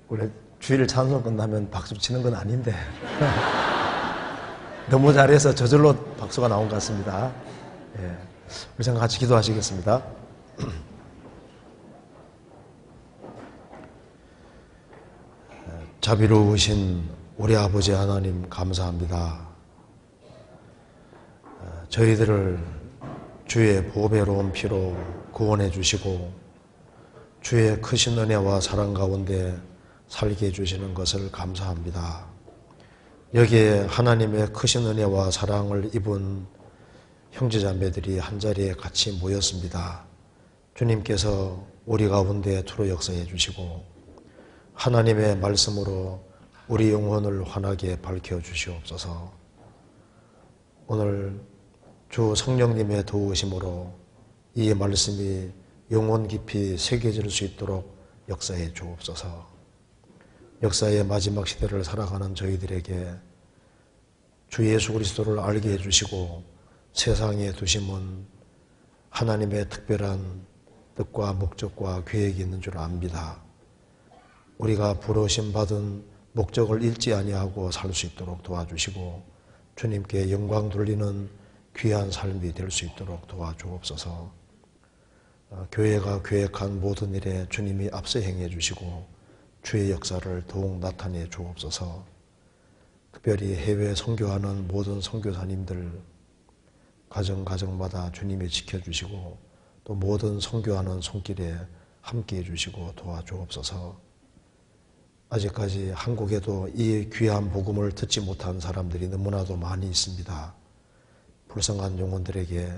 원래 주일 찬송 끝나면 박수 치는 건 아닌데 너무 잘해서 저절로 박수가 나온 것 같습니다. 예. 우리 참 같이 기도하시겠습니다. 자비로우신 우리 아버지 하나님 감사합니다. 저희들을 주의 보배로운 피로 구원해 주시고 주의 크신 은혜와 사랑 가운데 살게 해주시는 것을 감사합니다. 여기에 하나님의 크신 은혜와 사랑을 입은 형제자매들이 한자리에 같이 모였습니다. 주님께서 우리 가운데 투로 역사해 주시고 하나님의 말씀으로 우리 영혼을 환하게 밝혀 주시옵소서. 오늘 주 성령님의 도우심으로 이 말씀이 영혼 깊이 새겨질 수 있도록 역사해 주옵소서. 역사의 마지막 시대를 살아가는 저희들에게 주 예수 그리스도를 알게 해주시고 세상에 두심은 하나님의 특별한 뜻과 목적과 계획이 있는 줄 압니다. 우리가 부르심 받은 목적을 잃지 아니하고 살 수 있도록 도와주시고 주님께 영광 돌리는 귀한 삶이 될 수 있도록 도와주옵소서. 교회가 계획한 모든 일에 주님이 앞서 행해 주시고 주의 역사를 더욱 나타내 주옵소서. 특별히 해외 선교하는 모든 선교사님들 가정마다 주님이 지켜주시고 또 모든 선교하는 손길에 함께해 주시고 도와주옵소서. 아직까지 한국에도 이 귀한 복음을 듣지 못한 사람들이 너무나도 많이 있습니다. 불쌍한 영혼들에게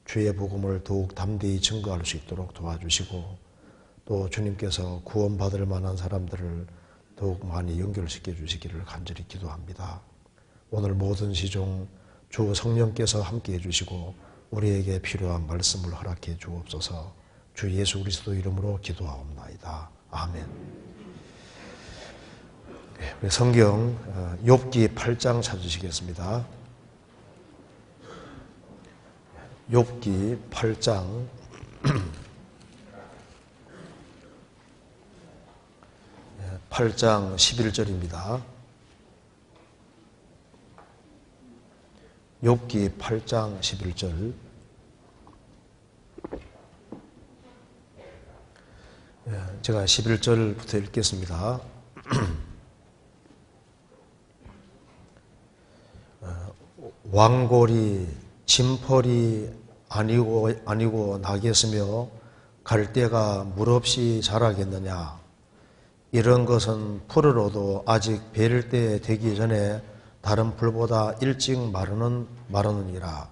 주의 복음을 더욱 담대히 증거할 수 있도록 도와주시고 또 주님께서 구원받을 만한 사람들을 더욱 많이 연결시켜 주시기를 간절히 기도합니다. 오늘 모든 시종 주 성령께서 함께해 주시고 우리에게 필요한 말씀을 허락해 주옵소서. 주 예수 그리스도 이름으로 기도하옵나이다. 아멘. 우리 성경 욥기 8장 찾으시겠습니다. 욥기 8장 8장 11절입니다. 욥기 8장 11절. 제가 11절부터 읽겠습니다. 왕골이 진펄이 아니고 나겠으며 갈대가 물없이 자라겠느냐. 이런 것은 풀으로도 아직 베를 때 되기 전에 다른 풀보다 일찍 마르느니라.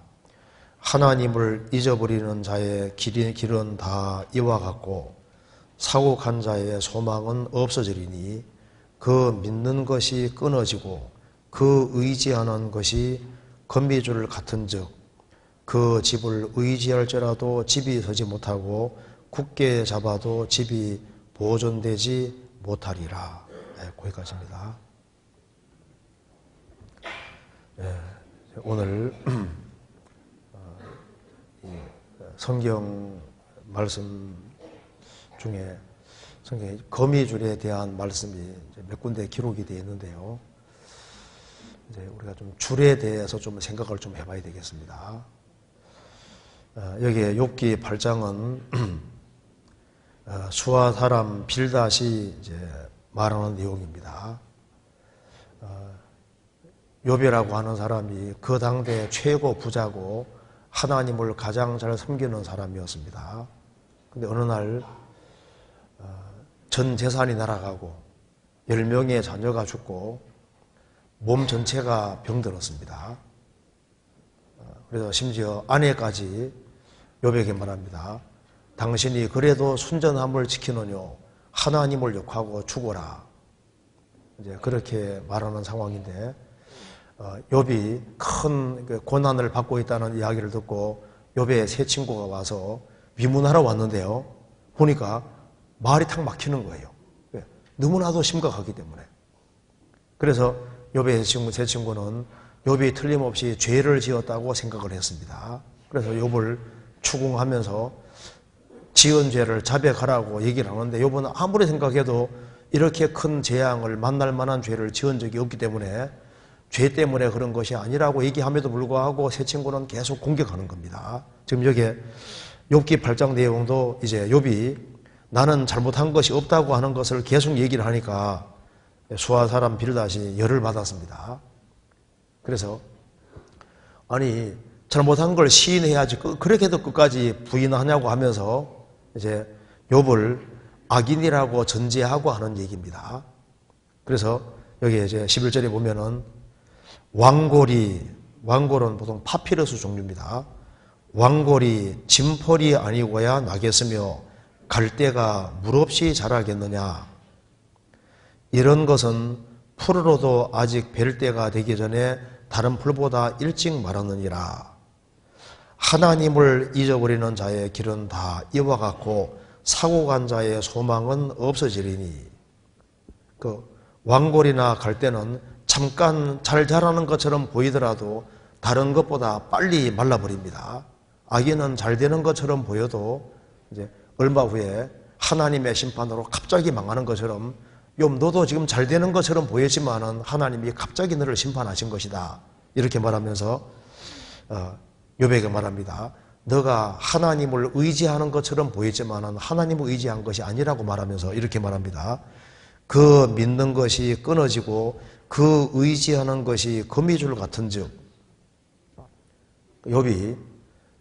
하나님을 잊어버리는 자의 길은 다 이와 같고 사고한 자의 소망은 없어지리니 그 믿는 것이 끊어지고 그 의지하는 것이 건미줄 같은즉 그 집을 의지할지라도 집이 서지 못하고 굳게 잡아도 집이 보존되지 못하리라. 거기까지입니다. 오늘 성경 말씀 중에 성경의 거미줄에 대한 말씀이 몇 군데 기록이 되어 있는데요. 이제 우리가 좀 줄에 대해서 좀 생각을 좀 해봐야 되겠습니다. 여기에 욥기 8장은 수아 사람 빌닷이 이제 말하는 내용입니다. 욥이라고 하는 사람이 그 당대 최고 부자고 하나님을 가장 잘 섬기는 사람이었습니다. 근데 어느 날 전 재산이 날아가고 10명의 자녀가 죽고 몸 전체가 병들었습니다. 그래서 심지어 아내까지 욥에게 말합니다. 당신이 그래도 순전함을 지키느뇨 하나님을 욕하고 죽어라. 이제 그렇게 말하는 상황인데 욥이 큰 고난을 받고 있다는 이야기를 듣고 욥의 세 친구가 와서 위문하러 왔는데요. 보니까 말이 탁 막히는 거예요. 너무나도 심각하기 때문에. 그래서 욥의 세 친구는 욥이 틀림없이 죄를 지었다고 생각을 했습니다. 그래서 욥을 추궁하면서 지은 죄를 자백하라고 얘기를 하는데 욥은 아무리 생각해도 이렇게 큰 재앙을 만날 만한 죄를 지은 적이 없기 때문에 죄 때문에 그런 것이 아니라고 얘기함에도 불구하고 새 친구는 계속 공격하는 겁니다. 지금 여기에 욥기 8장 내용도 이제 욥이 나는 잘못한 것이 없다고 하는 것을 계속 얘기를 하니까 수하 사람 빌닷이 열을 받았습니다. 그래서 아니 잘못한 걸 시인해야지 그렇게도 끝까지 부인하냐고 하면서 이제 욥을 악인이라고 전제하고 하는 얘기입니다. 그래서 여기 이제 11절에 보면은 왕골은 보통 파피러스 종류입니다. 왕골이 진펄이 아니고야 나겠으며 갈대가 물 없이 자라겠느냐. 이런 것은 풀으로도 아직 벨 때가 되기 전에 다른 풀보다 일찍 마르느니라. 하나님을 잊어버리는 자의 길은 다 이와 같고 사고 간 자의 소망은 없어지리니. 그 왕골이나 갈대는 잠깐 잘 자라는 것처럼 보이더라도 다른 것보다 빨리 말라버립니다. 악인은 잘 되는 것처럼 보여도 이제 얼마 후에 하나님의 심판으로 갑자기 망하는 것처럼 욥 너도 지금 잘 되는 것처럼 보였지만은 하나님이 갑자기 너를 심판하신 것이다. 이렇게 말하면서 욥에게 말합니다. 너가 하나님을 의지하는 것처럼 보였지만은 하나님을 의지한 것이 아니라고 말하면서 이렇게 말합니다. 그 믿는 것이 끊어지고 그 의지하는 것이 거미줄 같은즉. 욥이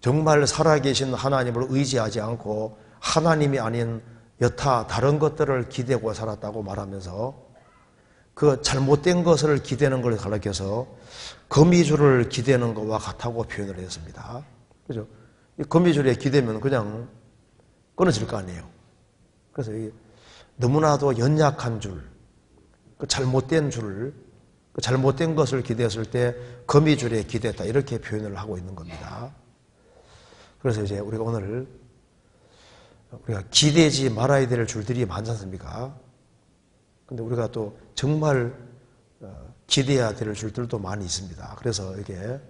정말 살아계신 하나님을 의지하지 않고 하나님이 아닌 여타 다른 것들을 기대고 살았다고 말하면서 그 잘못된 것을 기대는 걸 가리켜서 거미줄을 기대는 것과 같다고 표현을 했습니다. 그죠? 이 거미줄에 기대면 그냥 끊어질 거 아니에요. 그래서 이게 너무나도 연약한 줄, 그 잘못된 줄, 그 잘못된 것을 기대했을 때 거미줄에 기대했다 이렇게 표현을 하고 있는 겁니다. 그래서 이제 우리가 오늘 우리가 기대지 말아야 될 줄들이 많지 않습니까? 근데 우리가 또 정말 기대해야 될 줄들도 많이 있습니다. 그래서 이게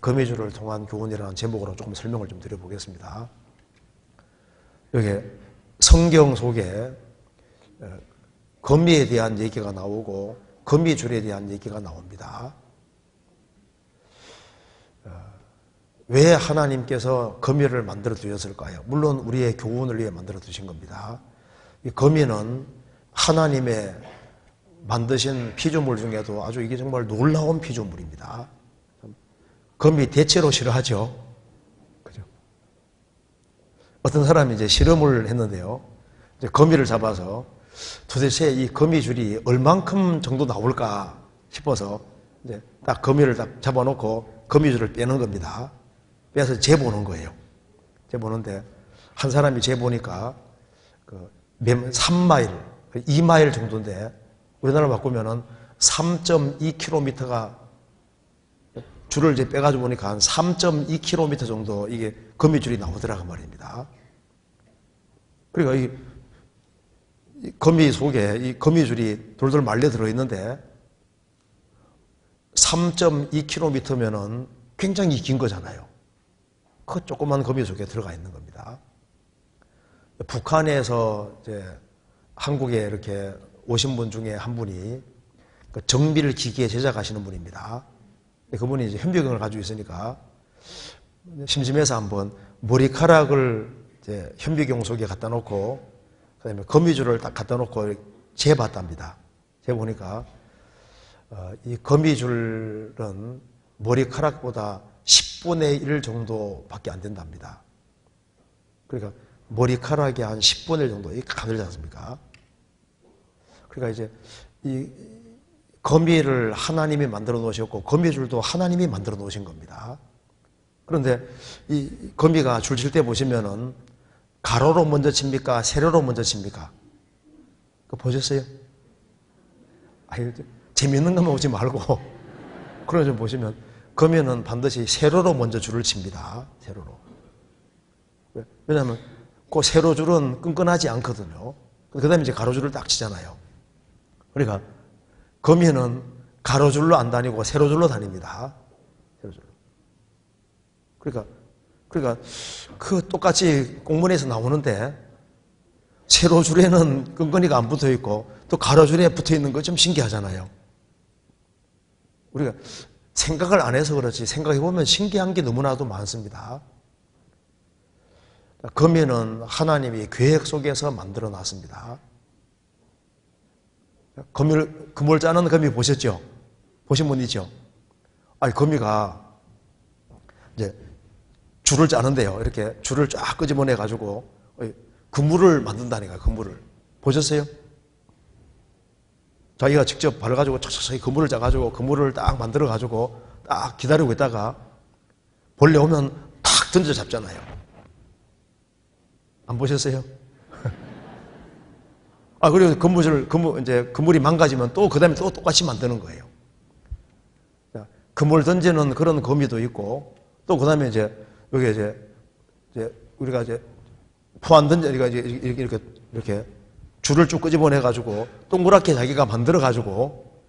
거미줄을 통한 교훈이라는 제목으로 조금 설명을 좀 드려보겠습니다. 여기 성경 속에 거미에 대한 얘기가 나오고 거미줄에 대한 얘기가 나옵니다. 왜 하나님께서 거미를 만들어 두셨을까요? 물론 우리의 교훈을 위해 만들어 두신 겁니다. 이 거미는 하나님의 만드신 피조물 중에도 아주 이게 정말 놀라운 피조물입니다. 거미 대체로 싫어하죠. 그죠? 어떤 사람이 이제 실험을 했는데요. 이제 거미를 잡아서 도대체 이 거미줄이 얼만큼 정도 나올까 싶어서 이제 딱 거미를 딱 잡아놓고 거미줄을 빼는 겁니다. 빼서 재보는 거예요. 재보는데 한 사람이 재보니까 3마일, 2마일 정도인데 우리나라로 바꾸면은 3.2km가 줄을 이제 빼가지고 보니까 한 3.2km 정도 이게 거미줄이 나오더라고 말입니다. 그러니까 이 거미 속에 이 거미줄이 돌돌 말려 들어있는데 3.2km면은 굉장히 긴 거잖아요. 그 조그만 거미 속에 들어가 있는 겁니다. 북한에서 이제 한국에 이렇게 오신 분 중에 한 분이 정밀 기계 제작하시는 분입니다. 그분이 이제 현미경을 가지고 있으니까 심심해서 한번 머리카락을 이제 현미경 속에 갖다 놓고 그다음에 거미줄을 딱 갖다 놓고 재봤답니다. 재보니까 이 거미줄은 머리카락보다 10분의 1 정도밖에 안 된답니다. 그러니까 머리카락이 한 10분의 1 정도 이렇게 가늘지 않습니까? 그러니까 이제 이 거미를 하나님이 만들어 놓으셨고 거미줄도 하나님이 만들어 놓으신 겁니다. 그런데 이 거미가 줄 칠 때 보시면은 가로로 먼저 칩니까? 세로로 먼저 칩니까? 그거 보셨어요? 아유, 재밌는 것만 보지 말고 그런 좀 보시면 거미는 반드시 세로로 먼저 줄을 칩니다. 세로로. 왜냐하면 그 세로줄은 끈끈하지 않거든요. 그 다음에 이제 가로줄을 딱 치잖아요. 그러니까 거미는 가로줄로 안 다니고 세로줄로 다닙니다. 세로줄로. 그러니까 그 똑같이 공문에서 나오는데 세로줄에는 끈끈이가 안 붙어 있고 또 가로줄에 붙어 있는 거 좀 신기하잖아요. 우리가 생각을 안 해서 그렇지 생각해 보면 신기한 게 너무나도 많습니다. 거미는 하나님이 계획 속에서 만들어 놨습니다. 그물 짜는 거미 보셨죠? 보신 분 있죠? 아니, 거미가 이제 줄을 짜는데요. 이렇게 줄을 쫙 끄집어내 가지고 그물을 만든다니까, 그물을. 보셨어요? 자기가 직접 발을 가지고 척척 그물을 짜가지고 그물을 딱 만들어 가지고 딱 기다리고 있다가 벌레 오면 탁 던져 잡잖아요. 안 보셨어요? 그리고 그물이 망가지면 또 그 다음에 또 똑같이 만드는 거예요. 그물 던지는 그런 거미도 있고 또 그 다음에 여기 우리가 포안 던져, 이렇게 줄을 쭉 끄집어내가지고 동그랗게 자기가 만들어가지고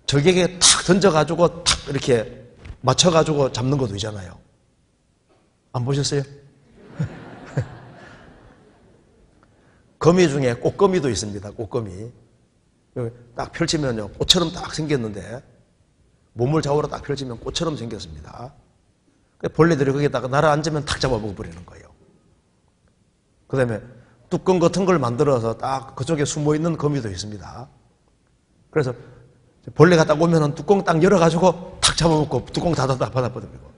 적에게 탁 던져가지고 탁 이렇게 맞춰가지고 잡는 것도 있잖아요. 안 보셨어요? 거미 중에 꽃거미도 있습니다. 꽃거미. 여기 딱 펼치면요, 꽃처럼 딱 생겼는데 몸을 좌우로 딱 펼치면 꽃처럼 생겼습니다. 벌레들이 거기다가 날아앉으면 탁 잡아먹어버리는 거예요. 그 다음에 뚜껑 같은 걸 만들어서 딱 그쪽에 숨어있는 거미도 있습니다. 그래서 벌레가 딱 오면은 뚜껑 딱 열어가지고 탁 잡아먹고 뚜껑 닫았다 받아버리고.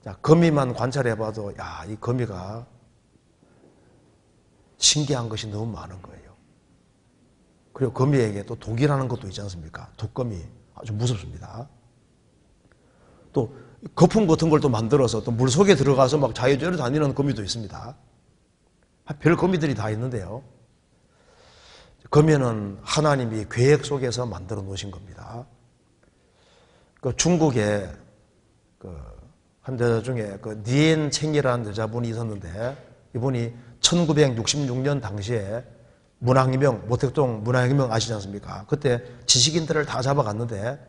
자, 거미만 관찰해봐도, 야, 이 거미가 신기한 것이 너무 많은 거예요. 그리고 거미에게 또 독이라는 것도 있지 않습니까? 독거미. 아주 무섭습니다. 또 거품 같은 걸 또 만들어서 또 물 속에 들어가서 막 자유자재로 다니는 거미도 있습니다. 별 거미들이 다 있는데요. 거미는 하나님이 계획 속에서 만들어 놓으신 겁니다. 중국에 한 여자 중에 니엔 챙이라는 여자분이 있었는데 이분이 1966년 당시에 문학혁명, 모택동 문학혁명 아시지 않습니까? 그때 지식인들을 다 잡아갔는데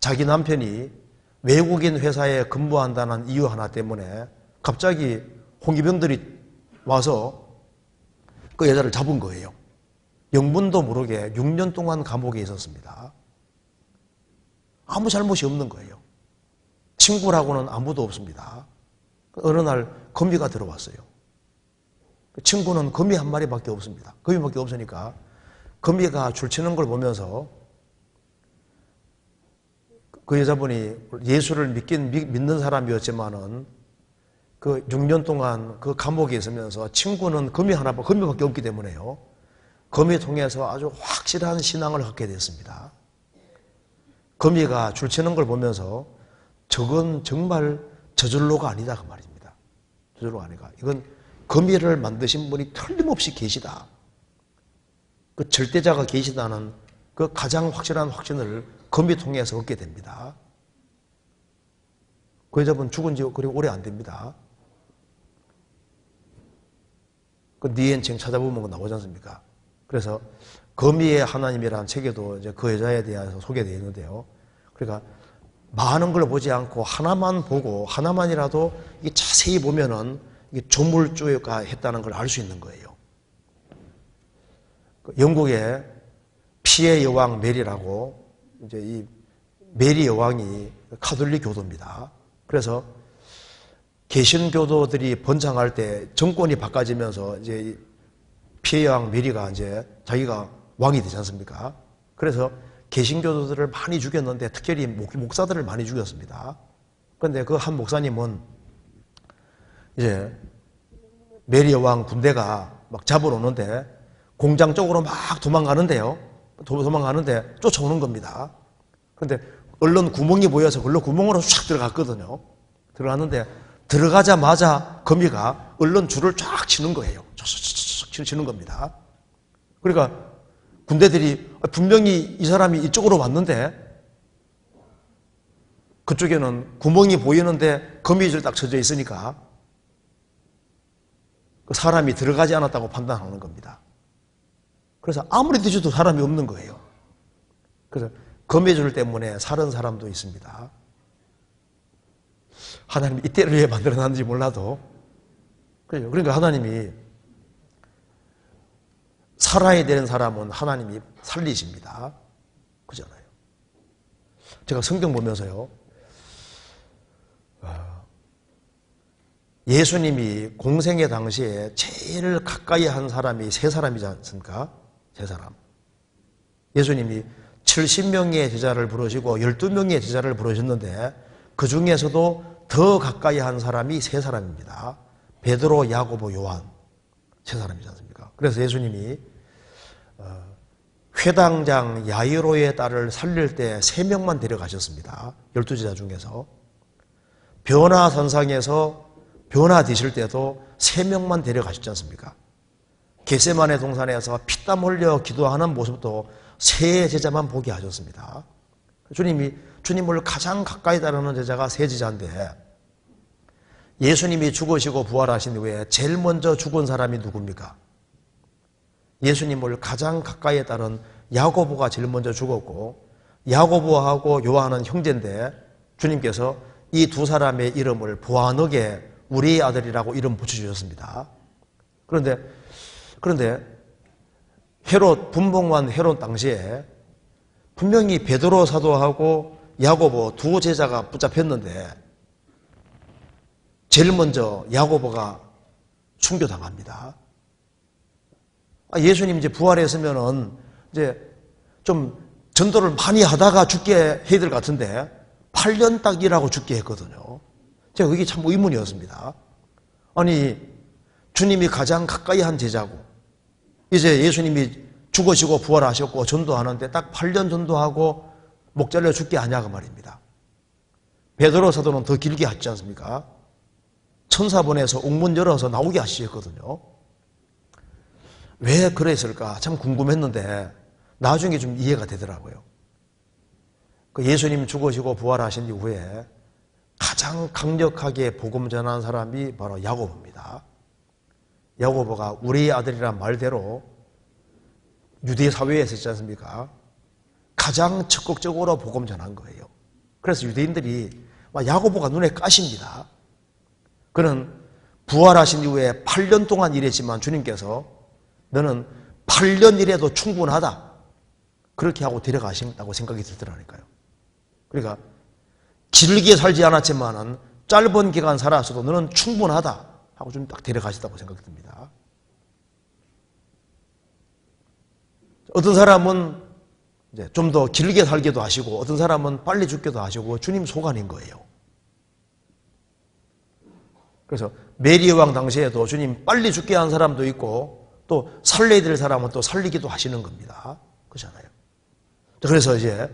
자기 남편이 외국인 회사에 근무한다는 이유 하나 때문에 갑자기 홍위병들이 와서 그 여자를 잡은 거예요. 영문도 모르게 6년 동안 감옥에 있었습니다. 아무 잘못이 없는 거예요. 친구라고는 아무도 없습니다. 어느 날 거미가 들어왔어요. 친구는 거미 한 마리밖에 없습니다. 거미밖에 없으니까 거미가 줄치는 걸 보면서 그 여자분이 예수를 믿는 사람이었지만은 그 6년 동안 그 감옥에 있으면서 친구는 거미밖에 없기 때문에요. 거미 통해서 아주 확실한 신앙을 갖게 됐습니다. 거미가 줄치는 걸 보면서 저건 정말 저절로가 아니다 그 말입니다. 저절로가 아니가. 이건 거미를 만드신 분이 틀림없이 계시다. 그 절대자가 계시다는 그 가장 확실한 확신을 거미 통해서 얻게 됩니다. 그 여자분 죽은 지 그리 오래 안 됩니다. 그 니엔챙 찾아보면 나오지 않습니까? 그래서 거미의 하나님이라는 책에도 이제 그 여자에 대해서 소개되어 있는데요. 그러니까 많은 걸 보지 않고 하나만 보고 하나만이라도 이게 자세히 보면은 이게 조물주가 했다는 걸 알 수 있는 거예요. 영국의 피해 여왕 메리라고 이제 이 메리 여왕이 카톨릭 교도입니다. 그래서 개신교도들이 번창할 때 정권이 바꿔지면서 이제 피해 여왕 메리가 이제 자기가 왕이 되지 않습니까? 그래서 개신교도들을 많이 죽였는데 특별히 목사들을 많이 죽였습니다. 그런데 그 한 목사님은 이제 메리 여왕 군대가 막 잡으러 오는데 공장 쪽으로 막 도망가는데 쫓아오는 겁니다. 그런데 얼른 구멍이 보여서 얼른 구멍으로 쫙 들어갔거든요. 들어갔는데 들어가자마자 거미가 얼른 줄을 쫙 치는 거예요. 쫙 치는 겁니다. 그러니까 군대들이 분명히 이 사람이 이쪽으로 왔는데 그쪽에는 구멍이 보이는데 거미줄 딱 쳐져 있으니까 그 사람이 들어가지 않았다고 판단하는 겁니다. 그래서 아무리 뒤져도 사람이 없는 거예요. 그래서 거미줄 때문에 살은 사람도 있습니다. 하나님이 이때를 왜 만들어놨는지 몰라도 그러니까 하나님이 살아야 되는 사람은 하나님이 살리십니다. 그잖아요. 제가 성경 보면서요, 예수님이 공생의 당시에 제일 가까이 한 사람이 세 사람이지 않습니까? 세 사람. 예수님이 70명의 제자를 부르시고 12명의 제자를 부르셨는데 그 중에서도 더 가까이 한 사람이 세 사람입니다. 베드로, 야고보, 요한. 세 사람이지 않습니까? 그래서 예수님이 회당장 야이로의 딸을 살릴 때 3명만 데려가셨습니다. 12제자 중에서. 변화선상에서 변화되실 때도 3명만 데려가셨지 않습니까? 겟세마네 동산에서 피땀 흘려 기도하는 모습도 3 제자만 보게 하셨습니다. 주님을 가장 가까이 따르는 제자가 3 제자인데 예수님이 죽으시고 부활하신 후에 제일 먼저 죽은 사람이 누굽니까? 예수님을 가장 가까이 따른 야고보가 제일 먼저 죽었고 야고보하고 요한은 형제인데 주님께서 이 2 사람의 이름을 보아너게 우리의 아들이라고 이름 붙여주셨습니다. 그런데 헤롯, 분봉왕 헤롯 당시에 분명히 베드로 사도하고 야고보 2 제자가 붙잡혔는데 제일 먼저 야고보가 순교당합니다. 예수님 이제 부활했으면은 이제 좀 전도를 많이 하다가 죽게 해야 될 것 같은데 8년 딱 일하고 죽게 했거든요. 제가 그게 참 의문이었습니다. 아니, 주님이 가장 가까이 한 제자고 이제 예수님이 죽으시고 부활하셨고 전도하는데 딱 8년 전도하고 목 잘려 죽게 하냐고 말입니다. 베드로 사도는 더 길게 하지 않습니까? 천사 보내서 옥문 열어서 나오게 하시거든요. 왜 그랬을까 참 궁금했는데 나중에 좀 이해가 되더라고요. 그 예수님 죽으시고 부활하신 이후에 가장 강력하게 복음 전한 사람이 바로 야고보입니다. 야고보가 우리의 아들이란 말대로 유대 사회에 있었지 않습니까? 가장 적극적으로 복음 전한 거예요. 그래서 유대인들이 야고보가 눈에 까십니다. 그는 부활하신 이후에 8년 동안 일했지만 주님께서 너는 8년 일해도 충분하다. 그렇게 하고 데려가신다고 생각이 들더라니까요. 그러니까 길게 살지 않았지만은 짧은 기간 살았어도 너는 충분하다 하고 좀 딱 데려가시다고 생각이 듭니다. 어떤 사람은 이제 좀 더 길게 살기도 하시고 어떤 사람은 빨리 죽기도 하시고 주님 소관인 거예요. 그래서 메리 왕 당시에도 주님 빨리 죽게 한 사람도 있고 또 살려야 될 사람은 또 살리기도 하시는 겁니다. 그렇잖아요. 그래서 이제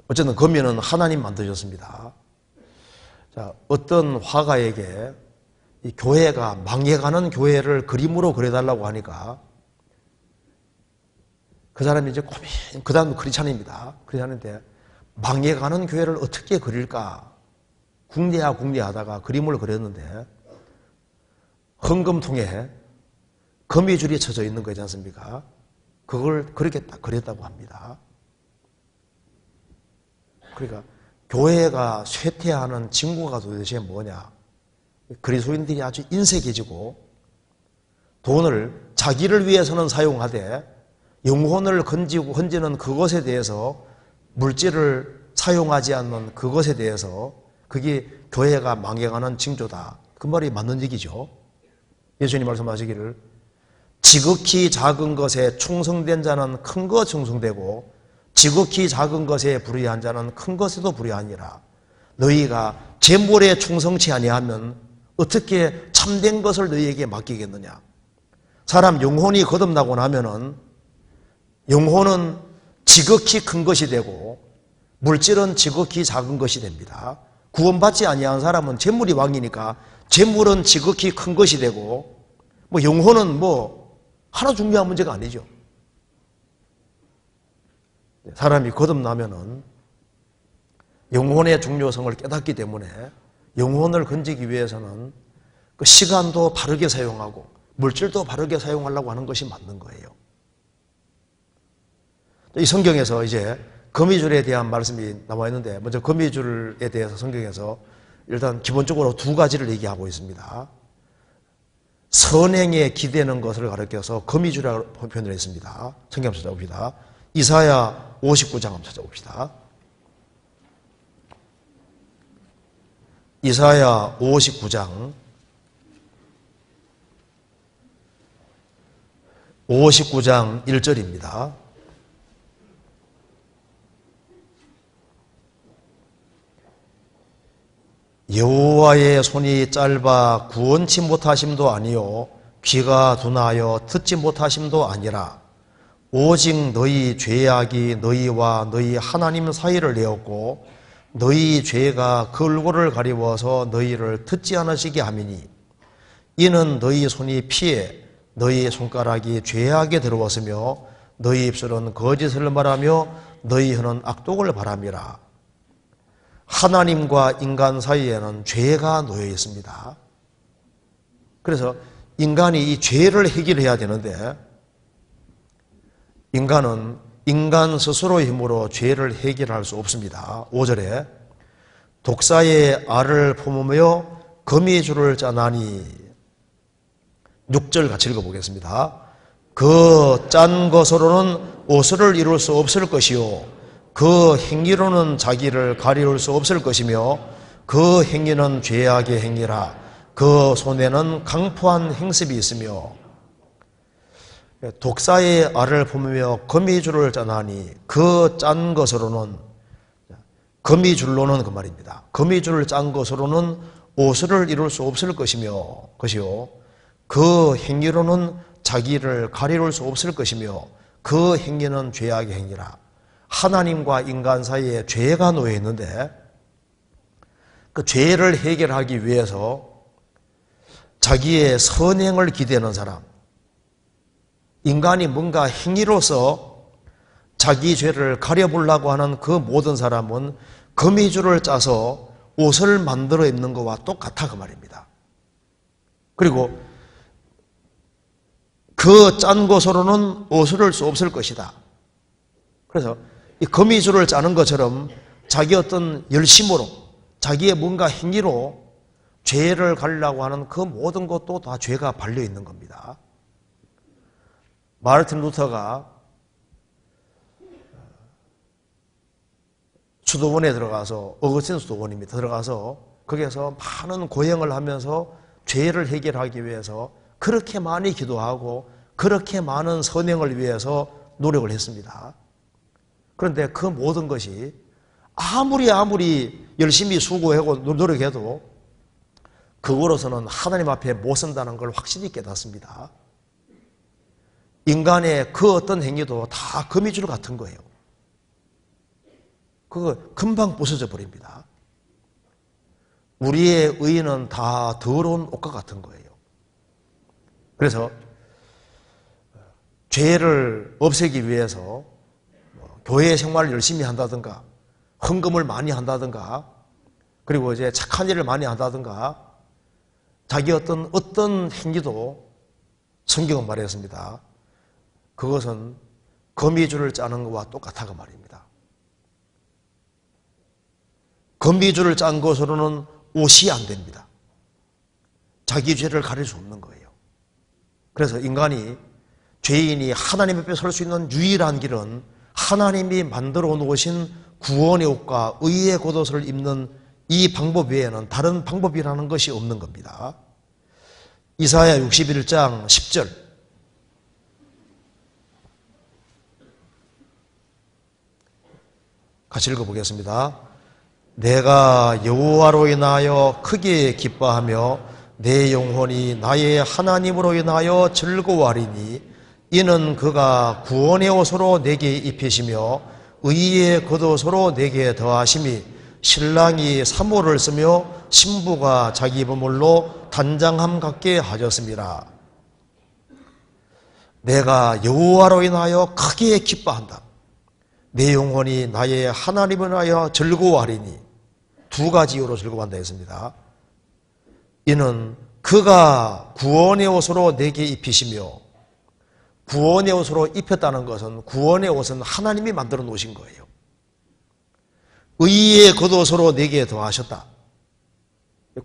어쨌든 거미는 하나님 만드셨습니다. 자, 어떤 화가에게 이 교회가 망해가는 교회를 그림으로 그려달라고 하니까 그 사람이 이제 그 다음도 크리스찬입니다. 크리스찬인데 망해가는 교회를 어떻게 그릴까 궁리하다가 그림을 그렸는데 헌금통에 거미줄이 쳐져 있는 거지 않습니까? 그걸 그렇게 딱 그렸다고 합니다. 그러니까 교회가 쇠퇴하는 징후가 도대체 뭐냐? 그리스도인들이 아주 인색해지고 돈을 자기를 위해서는 사용하되 영혼을 건지는 그것에 대해서 물질을 사용하지 않는 그것에 대해서 그게 교회가 망해가는 징조다. 그 말이 맞는 얘기죠. 예수님 말씀하시기를 지극히 작은 것에 충성된 자는 큰 것 충성되고 지극히 작은 것에 불의한 자는 큰 것에도 불의하니라. 너희가 재물에 충성치 아니하면 어떻게 참된 것을 너희에게 맡기겠느냐. 사람 영혼이 거듭나고 나면은 영혼은 지극히 큰 것이 되고 물질은 지극히 작은 것이 됩니다. 구원받지 아니한 사람은 재물이 왕이니까 재물은 지극히 큰 것이 되고 영혼은 하나 중요한 문제가 아니죠. 사람이 거듭나면은 영혼의 중요성을 깨닫기 때문에 영혼을 건지기 위해서는 그 시간도 바르게 사용하고 물질도 바르게 사용하려고 하는 것이 맞는 거예요. 이 성경에서 이제 거미줄에 대한 말씀이 나와 있는데 먼저 거미줄에 대해서 성경에서 일단 기본적으로 2가지를 얘기하고 있습니다. 선행에 기대는 것을 가리켜서 거미줄이라고 표현을 했습니다. 성경 한번 찾아봅시다. 이사야 59장 한번 찾아봅시다. 이사야 59장 1절입니다. 여호와의 손이 짧아 구원치 못하심도 아니요 귀가 둔하여 듣지 못하심도 아니라 오직 너희 죄악이 너희와 너희 하나님 사이를 내었고 너희 죄가 그 얼굴을 가리워서 너희를 듣지 않으시게 함이니 이는 너희 손이 피해 너희 손가락이 죄악에 들어왔으며 너희 입술은 거짓을 말하며 너희 혀는 악독을 바람이라. 하나님과 인간 사이에는 죄가 놓여 있습니다. 그래서 인간이 이 죄를 해결해야 되는데 인간은 인간 스스로의 힘으로 죄를 해결할 수 없습니다. 5절에 독사의 알을 품으며 거미줄을 짜나니 6절 같이 읽어보겠습니다. 그 짠 것으로는 오수를 이룰 수 없을 것이요 그 행위로는 자기를 가리울 수 없을 것이며 그 행위는 죄악의 행위라 그 손에는 강포한 행습이 있으며 독사의 알을 품으며 거미줄을 짜나니 그 짠 것으로는 거미줄로는 그 말입니다. 거미줄을 짠 것으로는 오수를 이룰 수 없을 것이요 그 행위로는 자기를 가리울 수 없을 것이며 그 행위는 죄악의 행위라. 하나님과 인간 사이에 죄가 놓여 있는데 그 죄를 해결하기 위해서 자기의 선행을 기대는 사람, 인간이 뭔가 행위로서 자기 죄를 가려보려고 하는 그 모든 사람은 거미줄을 짜서 옷을 만들어 입는 것과 똑같아 그 말입니다. 그리고 그 짠 것으로는 옷을 수 없을 것이다. 그래서 이 거미줄을 짜는 것처럼 자기 어떤 열심으로 자기의 뭔가 행위로 죄를 가리려고 하는 그 모든 것도 다 죄가 발려 있는 겁니다. 마르틴 루터가 수도원에 들어가서 어거스틴 수도원입니다. 들어가서 거기에서 많은 고행을 하면서 죄를 해결하기 위해서 그렇게 많이 기도하고 그렇게 많은 선행을 위해서 노력을 했습니다. 그런데 그 모든 것이 아무리 열심히 수고하고 노력해도 그거로서는 하나님 앞에 못 선다는 걸 확실히 깨닫습니다. 인간의 그 어떤 행위도 다 거미줄 같은 거예요. 그거 금방 부서져 버립니다. 우리의 의는 다 더러운 옷과 같은 거예요. 그래서 죄를 없애기 위해서 교회 생활을 열심히 한다든가 헌금을 많이 한다든가 그리고 이제 착한 일을 많이 한다든가 자기 어떤 행위도 성경은 말했습니다. 그것은 거미줄을 짜는 것과 똑같아 그 말입니다. 거미줄을 짠 것으로는 옷이 안 됩니다. 자기 죄를 가릴 수 없는 거예요. 그래서 인간이 죄인이 하나님 앞에 설 수 있는 유일한 길은 하나님이 만들어 놓으신 구원의 옷과 의의 겉옷을 입는 이 방법 외에는 다른 방법이라는 것이 없는 겁니다. 이사야 61장 10절 같이 읽어보겠습니다. 내가 여호와로 인하여 크게 기뻐하며 내 영혼이 나의 하나님으로 인하여 즐거워하리니 이는 그가 구원의 옷으로 내게 입히시며 의의 겉옷으로 내게 더하심이 신랑이 사모를 쓰며 신부가 자기 보물로 단장함 같게 하셨습니다. 내가 여호와로 인하여 크게 기뻐한다. 내 영혼이 나의 하나님을 인하여 즐거워하리니 두 가지 이유로 즐거워한다 했습니다. 이는 그가 구원의 옷으로 내게 입히시며 구원의 옷으로 입혔다는 것은 구원의 옷은 하나님이 만들어 놓으신 거예요. 의의 겉옷으로 내게 더하셨다.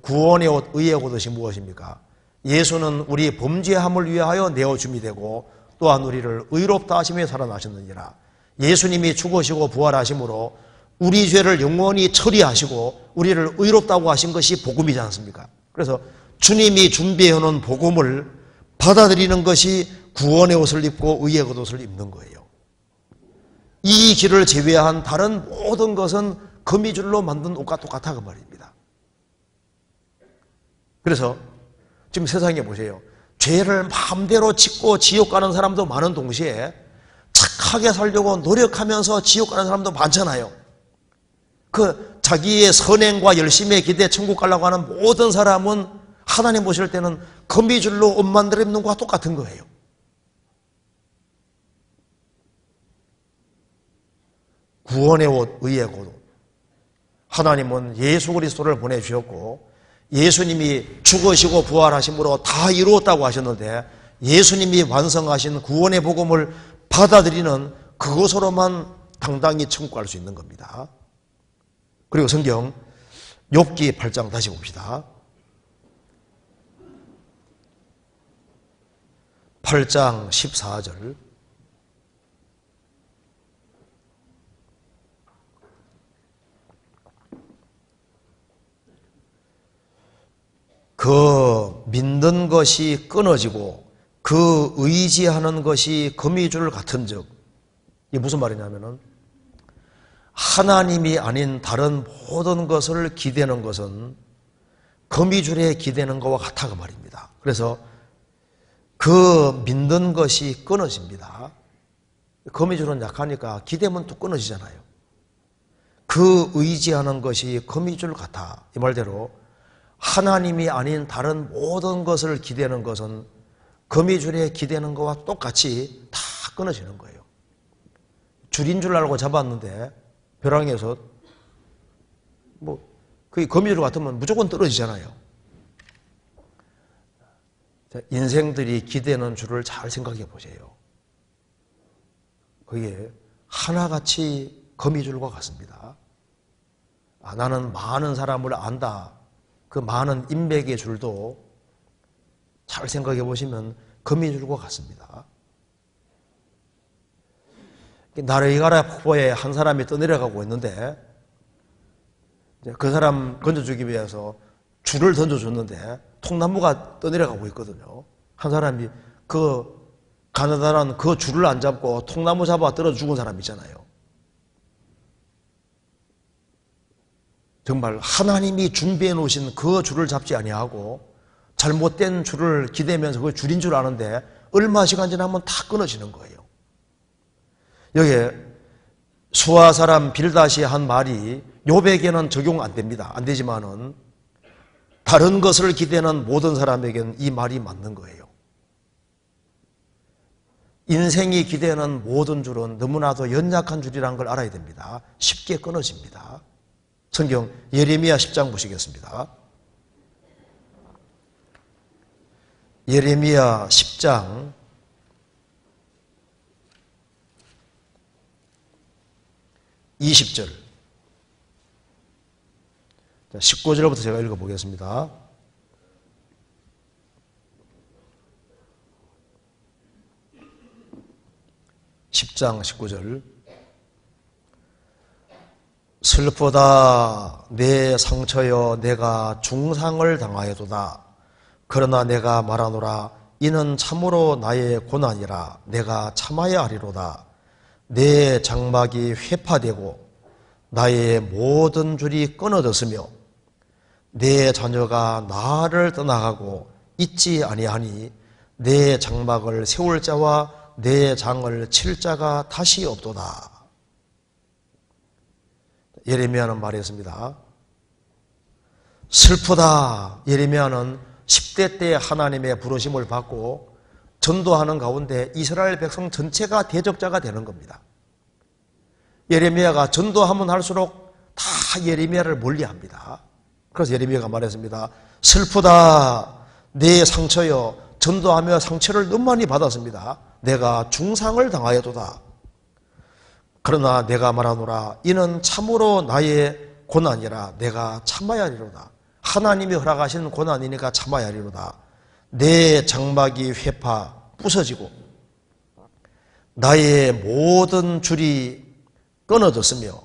구원의 옷, 의의 겉옷이 무엇입니까? 예수는 우리 범죄함을 위하여 내어줌이 되고 또한 우리를 의롭다 하심에 살아나셨느니라. 예수님이 죽으시고 부활하심으로 우리 죄를 영원히 처리하시고 우리를 의롭다고 하신 것이 복음이지 않습니까? 그래서 주님이 준비해 놓은 복음을 받아들이는 것이 구원의 옷을 입고 의의 겉옷을 입는 거예요. 이 길을 제외한 다른 모든 것은 거미줄로 만든 옷과 똑같아 그 말입니다. 그래서 지금 세상에 보세요. 죄를 마음대로 짓고 지옥 가는 사람도 많은 동시에 착하게 살려고 노력하면서 지옥 가는 사람도 많잖아요. 그 자기의 선행과 열심에 기대 천국 가려고 하는 모든 사람은 하나님 보실 때는 거미줄로 옷 만들어 입는 것과 똑같은 거예요. 구원의 옷, 의의 옷. 하나님은 예수 그리스도를 보내주셨고 예수님이 죽으시고 부활하심으로 다 이루었다고 하셨는데 예수님이 완성하신 구원의 복음을 받아들이는 그것으로만 당당히 천국 갈 수 있는 겁니다. 그리고 성경 욥기 8장 다시 봅시다. 8장 14절. 그 믿는 것이 끊어지고 그 의지하는 것이 거미줄 같은즉, 이게 무슨 말이냐면은 하나님이 아닌 다른 모든 것을 기대는 것은 거미줄에 기대는 것과 같아 그 말입니다. 그래서 그 믿는 것이 끊어집니다. 거미줄은 약하니까 기대면 또 끊어지잖아요. 그 의지하는 것이 거미줄 같아. 이 말대로 하나님이 아닌 다른 모든 것을 기대는 것은 거미줄에 기대는 것과 똑같이 다 끊어지는 거예요. 줄인 줄 알고 잡았는데 벼랑에서 그 거미줄 같으면 무조건 떨어지잖아요. 인생들이 기대는 줄을 잘 생각해 보세요. 그게 하나같이 거미줄과 같습니다. 나는 많은 사람을 안다. 그 많은 인맥의 줄도 잘 생각해 보시면 거미줄과 같습니다. 나르이가라 폭포에 한 사람이 떠내려가고 있는데 그 사람 건져주기 위해서 줄을 던져줬는데 통나무가 떠내려가고 있거든요. 한 사람이 그 가느다란 그 줄을 안 잡고 통나무 잡아 떨어져 죽은 사람 있잖아요. 정말 하나님이 준비해 놓으신 그 줄을 잡지 아니하고 잘못된 줄을 기대면서 그 줄인 줄 아는데 얼마 시간 지나면 다 끊어지는 거예요. 여기에 수아 사람 빌닷이 한 말이 욥에게는 적용 안 됩니다. 안 되지만은 다른 것을 기대는 모든 사람에게는 이 말이 맞는 거예요. 인생이 기대는 모든 줄은 너무나도 연약한 줄이라는 걸 알아야 됩니다. 쉽게 끊어집니다. 성경 예레미야 10장 보시겠습니다. 예레미야 10장 20절 19절부터 제가 읽어보겠습니다. (10장) 19절 슬프다 내 상처여 내가 중상을 당하여도다. 그러나 내가 말하노라 이는 참으로 나의 고난이라 내가 참아야 하리로다. 내 장막이 회파되고 나의 모든 줄이 끊어졌으며 내 자녀가 나를 떠나가고 있지 아니하니 내 장막을 세울 자와 내 장을 칠 자가 다시 없도다. 예레미야는 말했습니다. 슬프다. 예레미야는 10대 때 하나님의 부르심을 받고 전도하는 가운데 이스라엘 백성 전체가 대적자가 되는 겁니다. 예레미야가 전도하면 할수록 다 예레미야를 멀리합니다. 그래서 예레미야가 말했습니다. 슬프다 내 상처여. 전도하며 상처를 너무 많이 받았습니다. 내가 중상을 당하여도다. 그러나 내가 말하노라 이는 참으로 나의 고난이라 내가 참아야 하리로다. 하나님이 허락하신 고난이니까 참아야 하리로다. 내 장막이 회파 부서지고 나의 모든 줄이 끊어졌으며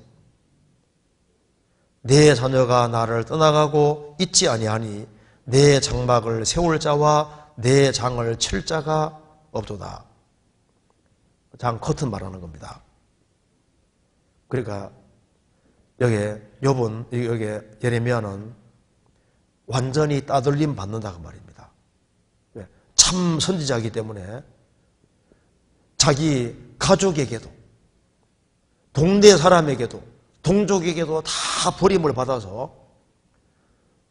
내 자녀가 나를 떠나가고 있지 아니하니 내 장막을 세울 자와 내 장을 칠 자가 없도다. 장 커튼 말하는 겁니다. 그러니까 여기 예레미야는 완전히 따돌림 받는다고 말입니다. 참 선지자이기 때문에 자기 가족에게도 동네 사람에게도 동족에게도 다 버림을 받아서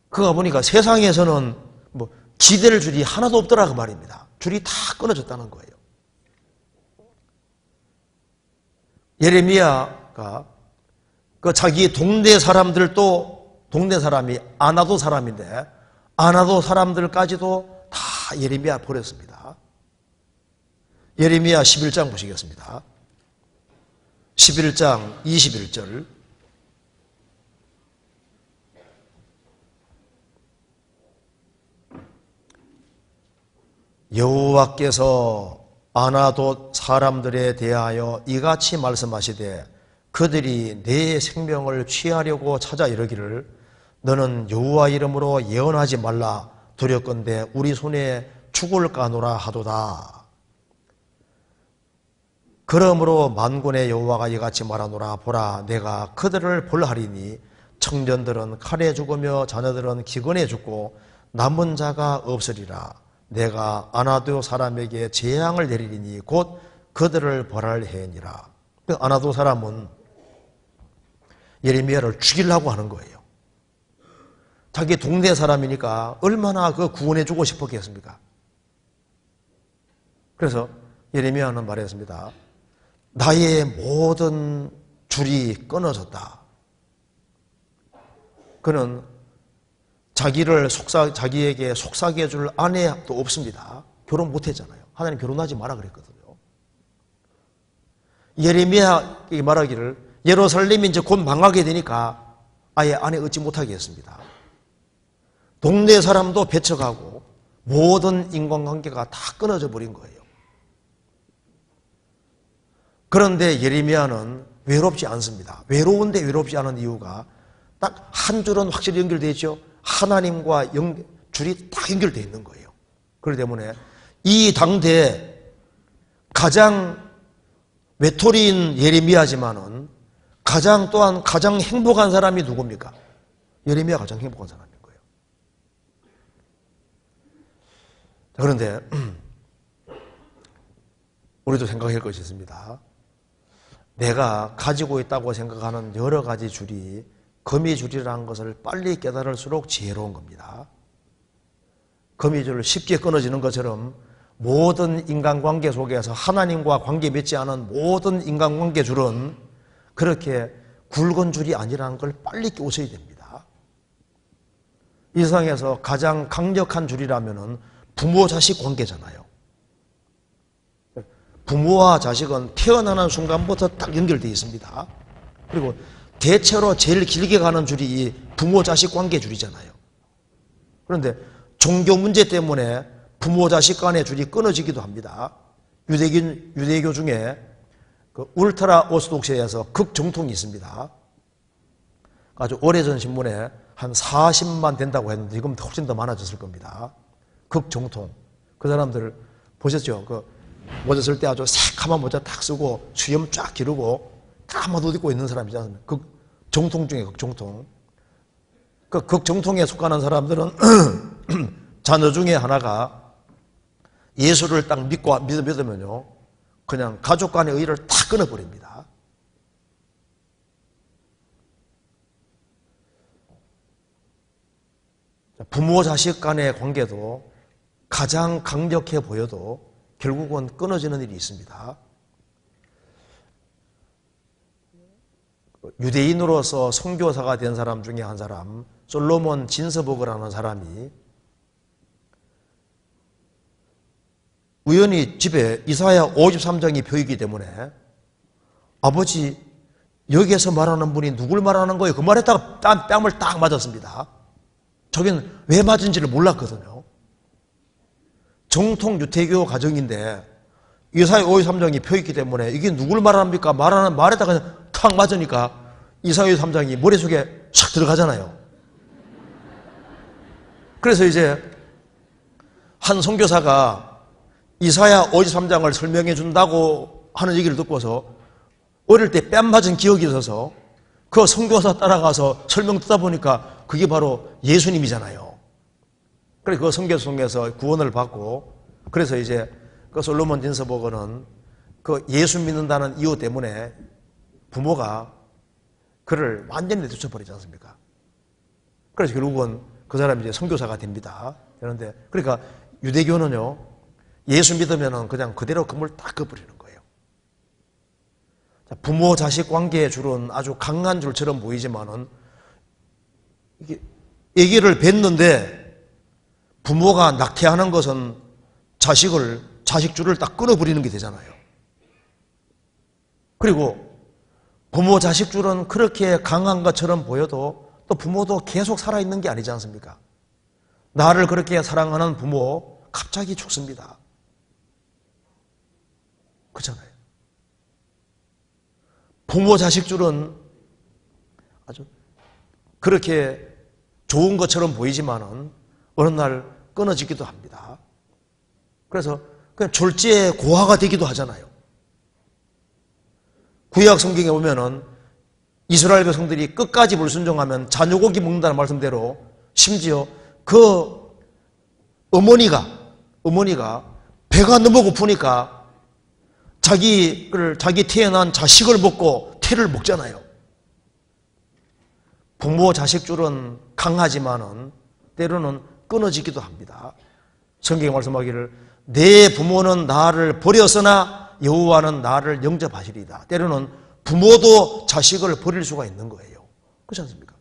그가 보니까 세상에서는 뭐 기댈 줄이 하나도 없더라고 말입니다. 줄이 다 끊어졌다는 거예요. 예레미야가 그 자기 동네 사람들도 동네 사람이 아나도 사람인데 아나도 사람들까지도 다 예레미야 버렸습니다. 예레미야 11장 보시겠습니다. 11장 21절 여호와께서 아나돗 사람들에 대하여 이같이 말씀하시되 그들이 내 생명을 취하려고 찾아 이르기를 너는 여호와 이름으로 예언하지 말라 두렵건대 우리 손에 죽을 까노라 하도다. 그러므로 만군의 여호와가 이같이 말하노라 보라 내가 그들을 벌하리니 청년들은 칼에 죽으며 자녀들은 기근에 죽고 남은 자가 없으리라. 내가 아나도 사람에게 재앙을 내리리니 곧 그들을 벌할 해니라. 아나도 사람은 예레미야를 죽이려고 하는 거예요. 자기 동네 사람이니까 얼마나 그 구원해 주고 싶었겠습니까? 그래서 예레미야는 말했습니다. 나의 모든 줄이 끊어졌다. 그는 자기에게 속삭여 줄 아내도 없습니다. 결혼 못 했잖아요. 하나님 결혼하지 마라 그랬거든요. 예레미야에게 말하기를 예루살렘이 이제 곧 망하게 되니까 아예 아내 얻지 못하게 했습니다. 동네 사람도 배척하고 모든 인간관계가 다 끊어져 버린 거예요. 그런데 예레미야는 외롭지 않습니다. 외로운데 외롭지 않은 이유가 딱 한 줄은 확실히 연결되어 있죠. 하나님과 줄이 딱 연결되어 있는 거예요. 그렇기 때문에 이 당대에 가장 외톨이인 예레미야지만은 또한 가장 행복한 사람이 누굽니까? 예레미야가 가장 행복한 사람인 거예요. 그런데 우리도 생각할 것이 있습니다. 내가 가지고 있다고 생각하는 여러 가지 줄이 거미줄이라는 것을 빨리 깨달을수록 지혜로운 겁니다. 거미줄 쉽게 끊어지는 것처럼 모든 인간관계 속에서 하나님과 관계 맺지 않은 모든 인간관계 줄은 그렇게 굵은 줄이 아니라는 걸 빨리 깨우쳐야 됩니다. 이 세상에서 가장 강력한 줄이라면 부모 자식 관계잖아요. 부모와 자식은 태어나는 순간부터 딱 연결되어 있습니다. 그리고 대체로 제일 길게 가는 줄이 이 부모 자식 관계 줄이잖아요. 그런데 종교 문제 때문에 부모 자식 간의 줄이 끊어지기도 합니다. 유대교 중에 그 울트라 오스독스에서 극정통이 있습니다. 아주 오래전 신문에 한 40만 된다고 했는데 지금 훨씬 더 많아졌을 겁니다. 극정통. 그 사람들 보셨죠? 그 모자 쓸 때 아주 새카만 모자 탁 쓰고 수염 쫙 기르고 까만 옷 입고 있는 사람이잖아요. 극정통 중에 극정통. 그 극정통에 속하는 사람들은 자녀 중에 하나가 예수를 딱 믿으면요, 그냥 가족 간의 의를 다 끊어버립니다. 부모 자식 간의 관계도 가장 강력해 보여도 결국은 끊어지는 일이 있습니다. 유대인으로서 선교사가 된 사람 중에 한 사람, 솔로몬 진서버그라는 사람이 우연히 집에 이사야 53장이 펴있기 때문에 아버지 여기에서 말하는 분이 누굴 말하는 거예요? 그 말에다가 뺨을 딱 맞았습니다. 저긴 왜 맞은지를 몰랐거든요. 정통 유태교 가정인데 이사야 53장이 펴있기 때문에 이게 누굴 말합니까? 말하는 말에다가 그냥 탁 맞으니까 이사야 53장이 머릿속에 샥 들어가잖아요. 그래서 이제 한 선교사가 이사야 53장을 설명해 준다고 하는 얘기를 듣고서 어릴 때 뺨 맞은 기억이 있어서 그 선교사 따라가서 설명 듣다 보니까 그게 바로 예수님이잖아요. 그래서 그 선교사 통해서 구원을 받고 그래서 이제 그 솔로몬 진서보고는 그 예수 믿는다는 이유 때문에 부모가 그를 완전히 내쫓아버리지 않습니까? 그래서 결국은 그 사람이 이제 선교사가 됩니다. 그런데 그러니까 유대교는요, 예수 믿으면은 그냥 그대로 그물 딱 꺼버리는 거예요. 부모 자식 관계의 줄은 아주 강한 줄처럼 보이지만은 이게 아기를 뱉는데 부모가 낙태하는 것은 자식 줄을 딱 끊어버리는 게 되잖아요. 그리고 부모 자식 줄은 그렇게 강한 것처럼 보여도 또 부모도 계속 살아있는 게 아니지 않습니까? 나를 그렇게 사랑하는 부모 갑자기 죽습니다. 그렇잖아요. 부모 자식 줄은 아주 그렇게 좋은 것처럼 보이지만은 어느 날 끊어지기도 합니다. 그래서 그냥 졸지에 고아가 되기도 하잖아요. 구약 성경에 보면은 이스라엘 백성들이 끝까지 불순종하면 자녀고기 먹는다는 말씀대로 심지어 그 어머니가 배가 너무 고프니까 자기 태어난 자식을 먹고 태를 먹잖아요. 부모 자식 줄은 강하지만은 때로는 끊어지기도 합니다. 성경에 말씀하기를 내 부모는 나를 버렸으나 여호와는 나를 영접하시리이다. 때로는 부모도 자식을 버릴 수가 있는 거예요. 그렇지 않습니까?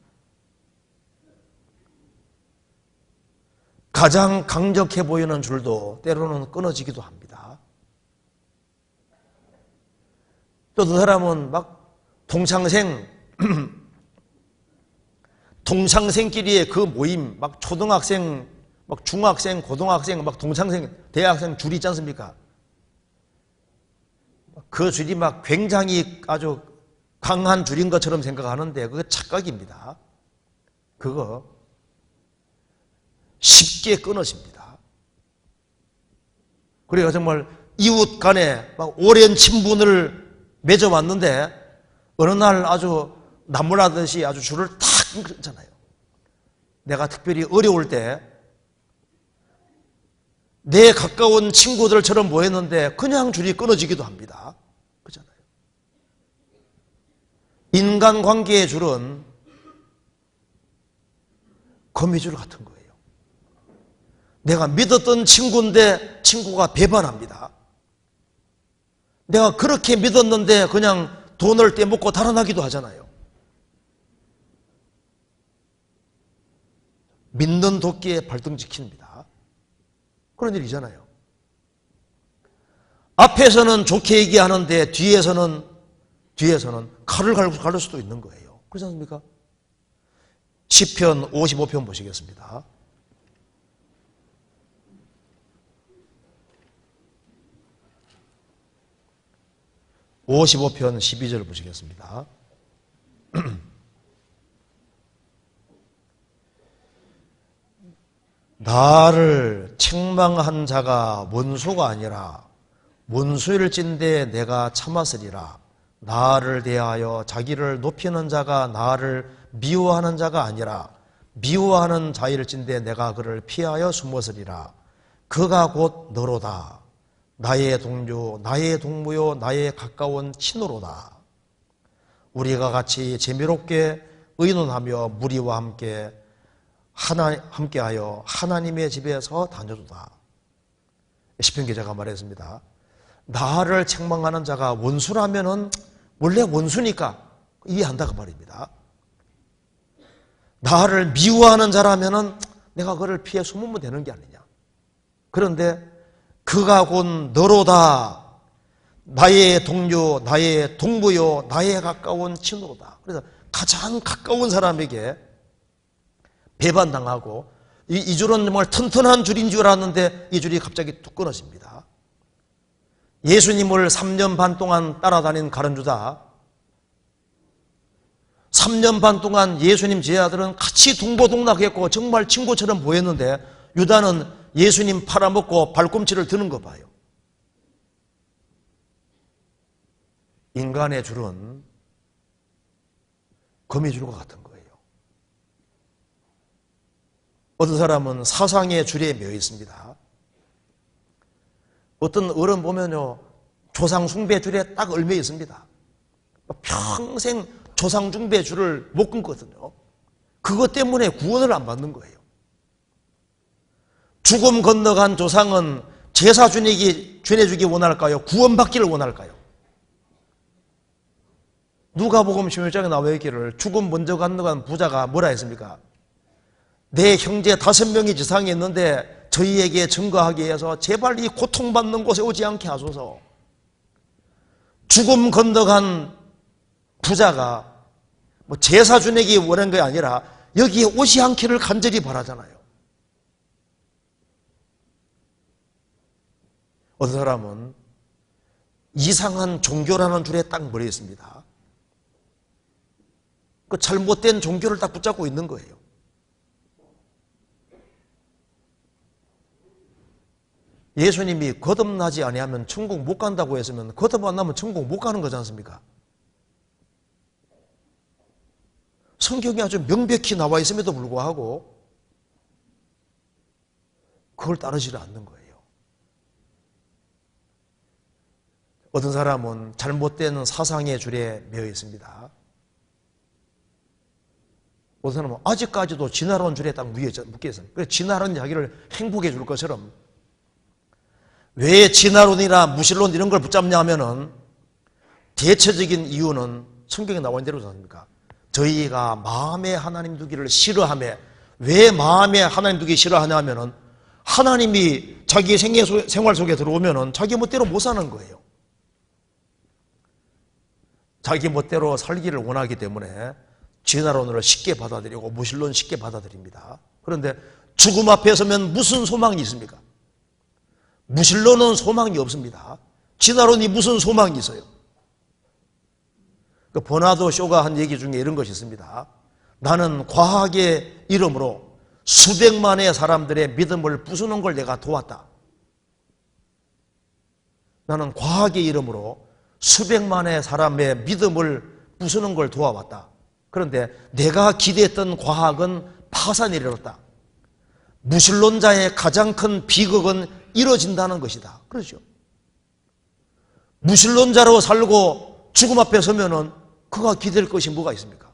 가장 강력해 보이는 줄도 때로는 끊어지기도 합니다. 또 그 사람은 막 동창생끼리의 그 모임, 막 초등학생, 막 중학생, 고등학생, 막 동창생, 대학생 줄이 있지 않습니까? 그 줄이 막 굉장히 아주 강한 줄인 것처럼 생각하는데 그거 착각입니다. 그거 쉽게 끊어집니다. 그래서 정말 이웃 간에 막 오랜 친분을 맺어왔는데 어느 날 아주 나무라듯이 아주 줄을 탁 끊잖아요. 내가 특별히 어려울 때 내 가까운 친구들처럼 보였는데 그냥 줄이 끊어지기도 합니다. 그렇잖아요. 인간관계의 줄은 거미줄 같은 거예요. 내가 믿었던 친구인데 친구가 배반합니다. 내가 그렇게 믿었는데 그냥 돈을 떼먹고 달아나기도 하잖아요. 믿는 도끼에 발등 찍힙니다. 그런 일이잖아요. 앞에서는 좋게 얘기하는데 뒤에서는 칼을 갈을 수도 있는 거예요. 그렇지 않습니까? 시편 55편 보시겠습니다. 55편 12절 보시겠습니다. 나를 책망한 자가 원수가 아니라 원수를 찐데 내가 참았으리라. 나를 대하여 자기를 높이는 자가 나를 미워하는 자가 아니라 미워하는 자를 찐데 내가 그를 피하여 숨었으리라. 그가 곧 너로다. 나의 동료, 나의 동무요, 나의 가까운 친구로다. 우리가 같이 재미롭게 의논하며 무리와 함께하여 하나님의 집에서 다녀도다. 시편 기자가 말했습니다. 나를 책망하는 자가 원수라면은 원래 원수니까 이해한다고 말입니다. 나를 미워하는 자라면은 내가 그를 피해 숨으면 되는 게 아니냐. 그런데 그가 곧 너로다. 나의 동료, 나의 동무요, 나의 가까운 친구로다. 그래서 가장 가까운 사람에게 배반당하고 이 줄은 정말 튼튼한 줄인 줄 알았는데 이 줄이 갑자기 뚝 끊어집니다. 예수님을 3년 반 동안 따라다닌 가룟 유다, 3년 반 동안 예수님 제자들은 같이 동고동락했고 정말 친구처럼 보였는데 유다는 예수님 팔아먹고 발꿈치를 드는 거 봐요. 인간의 줄은 거미줄과 같은 거예요. 어떤 사람은 사상의 줄에 매여 있습니다. 어떤 어른 보면요, 조상 숭배 줄에 딱 얽매여 있습니다. 평생 조상 숭배 줄을 못 끊거든요. 그것 때문에 구원을 안 받는 거예요. 죽음 건너간 조상은 제사 지내주기 원할까요? 구원받기를 원할까요? 누가복음 16장에 나와 있기를 죽음 먼저 건너간 부자가 뭐라 했습니까? 내 형제 5명이 지상에 있는데 저희에게 증거하기 위해서 제발 이 고통받는 곳에 오지 않게 하소서. 죽음 건너간 부자가 뭐 제사 지내기 원한 게 아니라 여기에 오지 않기를 간절히 바라잖아요. 어떤 사람은 이상한 종교라는 줄에 딱 머리에 있습니다. 그 잘못된 종교를 딱 붙잡고 있는 거예요. 예수님이 거듭나지 아니하면 천국 못 간다고 했으면 거듭 안 나면 천국 못 가는 거지 않습니까? 성경이 아주 명백히 나와 있음에도 불구하고 그걸 따르지 않는 거예요. 어떤 사람은 잘못된 사상의 줄에 매여 있습니다. 어떤 사람은 아직까지도 진화론 줄에 딱 묶여 있습니다. 그래서 진화론 이야기를 행복해 줄 것처럼, 왜 진화론이나 무신론 이런 걸 붙잡냐 하면은 대체적인 이유는 성경에 나와 있는 대로지 않습니까? 저희가 마음에 하나님 두기를 싫어하며, 왜 마음에 하나님 두기 싫어하냐 하면은 하나님이 자기 생활 속에 들어오면은 자기 멋대로 못 사는 거예요. 자기 멋대로 살기를 원하기 때문에 진화론을 쉽게 받아들이고 무신론 쉽게 받아들입니다. 그런데 죽음 앞에 서면 무슨 소망이 있습니까? 무신론은 소망이 없습니다. 진화론이 무슨 소망이 있어요? 그 버나드 쇼가 한 얘기 중에 이런 것이 있습니다. 나는 과학의 이름으로 수백만의 사람들의 믿음을 부수는 걸 내가 도왔다. 나는 과학의 이름으로 수백만의 사람의 믿음을 부수는 걸 도와왔다. 그런데 내가 기대했던 과학은 파산이 이르렀다. 무신론자의 가장 큰 비극은 이뤄진다는 것이다. 그렇죠? 무신론자로 살고 죽음 앞에 서면은 그가 기댈 것이 뭐가 있습니까?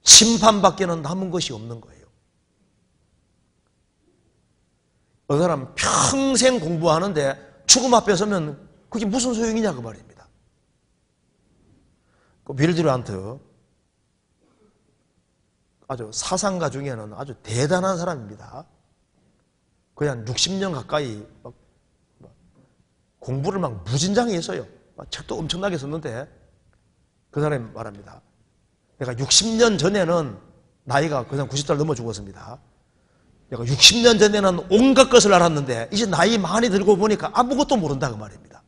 심판밖에는 남은 것이 없는 거예요. 어떤 사람 평생 공부하는데 죽음 앞에 서면 그게 무슨 소용이냐 그 말입니다. 그 빌드란트, 아주 사상가 중에는 아주 대단한 사람입니다. 거의 한 60년 가까이 공부를 막 무진장히 했어요. 책도 엄청나게 썼는데 그 사람이 말합니다. 내가 60년 전에는 나이가 그냥 90살 넘어 죽었습니다. 내가 60년 전에는 온갖 것을 알았는데 이제 나이 많이 들고 보니까 아무것도 모른다 그 말입니다.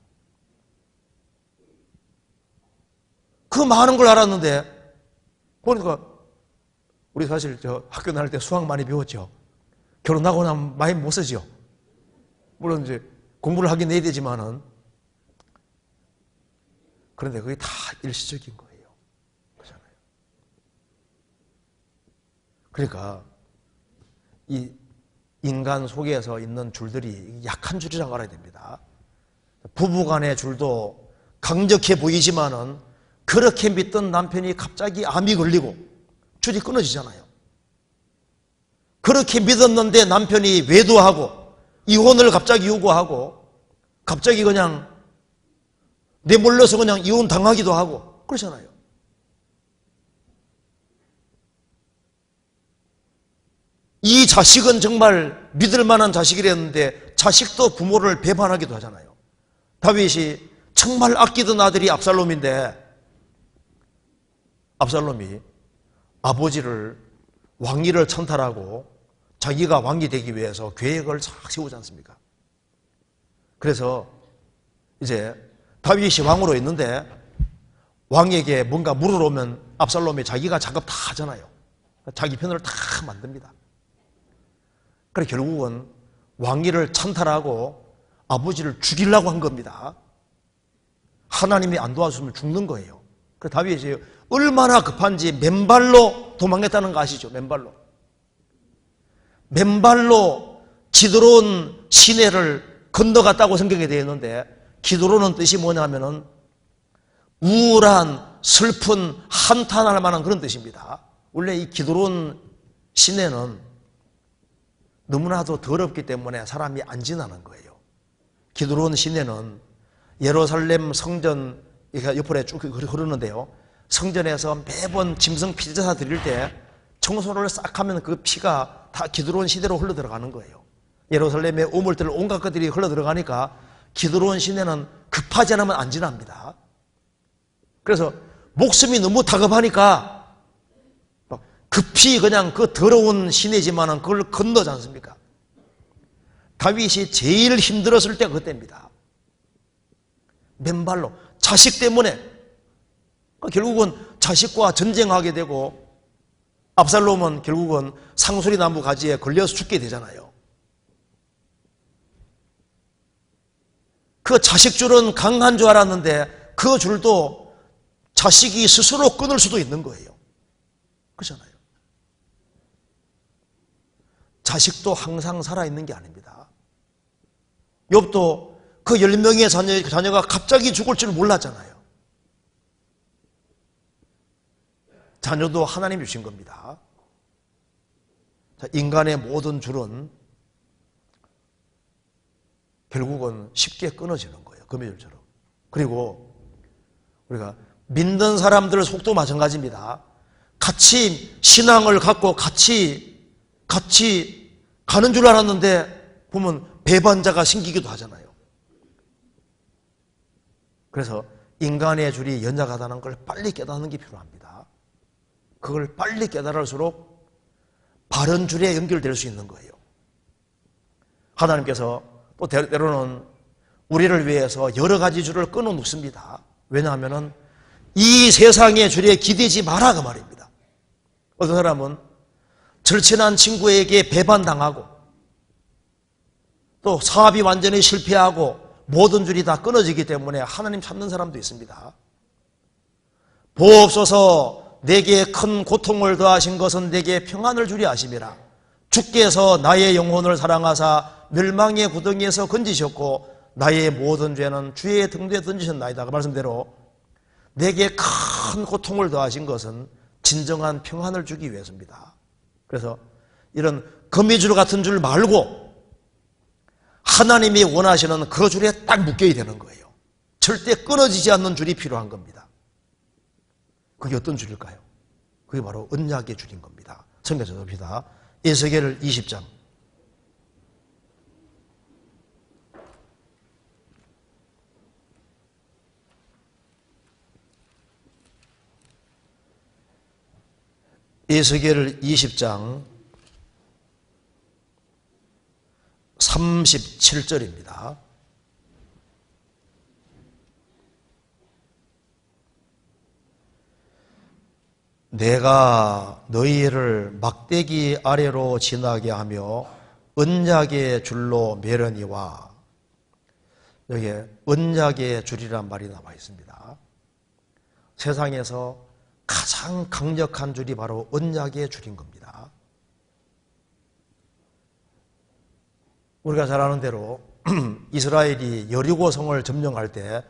그 많은 걸 알았는데 그러니까 우리 사실 학교 다닐 때 수학 많이 배웠죠. 결혼하고 나면 많이 못 쓰죠. 물론 이제 공부를 하긴 해야 되지만은, 그런데 그게 다 일시적인 거예요. 그렇잖아요. 그러니까 이 인간 속에서 있는 줄들이 약한 줄이라고 알아야 됩니다. 부부간의 줄도 강력해 보이지만은 그렇게 믿던 남편이 갑자기 암이 걸리고 줄이 끊어지잖아요. 그렇게 믿었는데 남편이 외도하고 이혼을 갑자기 요구하고 갑자기 그냥 내몰려서 그냥 이혼 당하기도 하고 그러잖아요. 이 자식은 정말 믿을 만한 자식이랬는데 자식도 부모를 배반하기도 하잖아요. 다윗이 정말 아끼던 아들이 압살롬인데 압살롬이 아버지를 왕위를 천탈하고 자기가 왕이 되기 위해서 계획을 싹 세우지 않습니까? 그래서 이제 다윗이 왕으로 있는데 왕에게 뭔가 물으러 오면 압살롬이 자기가 작업 다 하잖아요. 자기 편을 다 만듭니다. 그래 결국은 왕위를 찬탈하고 아버지를 죽이려고 한 겁니다. 하나님이 안 도와주면 죽는 거예요. 그 다윗이 얼마나 급한지 맨발로 도망했다는 거 아시죠? 맨발로 기드론 시내를 건너갔다고 성경에 되어 있는데, 기드론은 뜻이 뭐냐면은 우울한 슬픈 한탄할 만한 그런 뜻입니다. 원래 이 기드론 시내는 너무나도 더럽기 때문에 사람이 안 지나는 거예요. 기드론 시내는 예루살렘 성전 옆으로 쭉 흐르는데요, 성전에서 매번 짐승 피제사 드릴 때 청소를 싹 하면 그 피가 다 기드론 시내로 흘러 들어가는 거예요. 예루살렘의 우물들 온갖 것들이 흘러 들어가니까 기드론 시내는 급하지 않으면 안 지납니다. 그래서 목숨이 너무 다급하니까 급히 그냥 그 더러운 시내지만은 그걸 건너지 않습니까? 다윗이 제일 힘들었을 때가 그때입니다. 맨발로 자식 때문에 결국은 자식과 전쟁하게 되고, 압살롬은 결국은 상수리 나무 가지에 걸려서 죽게 되잖아요. 그 자식줄은 강한 줄 알았는데 그 줄도 자식이 스스로 끊을 수도 있는 거예요. 그렇잖아요. 자식도 항상 살아있는 게 아닙니다. 욥도 그 10명의 자녀가 갑자기 죽을 줄 몰랐잖아요. 자녀도 하나님이 주신 겁니다. 자, 인간의 모든 줄은 결국은 쉽게 끊어지는 거예요. 금요일처럼. 그리고 우리가 믿는 사람들 속도 마찬가지입니다. 같이 신앙을 갖고 같이 가는 줄 알았는데 보면 배반자가 생기기도 하잖아요. 그래서 인간의 줄이 연약하다는 걸 빨리 깨닫는 게 필요합니다. 그걸 빨리 깨달을수록 바른 줄에 연결될 수 있는 거예요. 하나님께서 또 때로는 우리를 위해서 여러 가지 줄을 끊어 놓습니다. 왜냐하면 이 세상의 줄에 기대지 마라 그 말입니다. 어떤 사람은 절친한 친구에게 배반당하고 또 사업이 완전히 실패하고 모든 줄이 다 끊어지기 때문에 하나님 찾는 사람도 있습니다. 보옵소서 내게 큰 고통을 더하신 것은 내게 평안을 주리 아심이라. 주께서 나의 영혼을 사랑하사 멸망의 구덩이에서 건지셨고 나의 모든 죄는 주의 등대에 던지셨나이다. 그 말씀대로 내게 큰 고통을 더하신 것은 진정한 평안을 주기 위해서입니다. 그래서 이런 거미줄 같은 줄 말고 하나님이 원하시는 그 줄에 딱 묶여야 되는 거예요. 절대 끊어지지 않는 줄이 필요한 겁니다. 그게 어떤 줄일까요? 그게 바로 언약의 줄인 겁니다. 성경 찾아봅시다. 에스겔 20장. 에스겔 20장 37절입니다. 내가 너희를 막대기 아래로 지나게 하며 언약의 줄로 매려니와. 여기에 언약의 줄이란 말이 나와 있습니다. 세상에서 가장 강력한 줄이 바로 언약의 줄인 겁니다. 우리가 잘 아는 대로 이스라엘이 여리고성을 점령할 때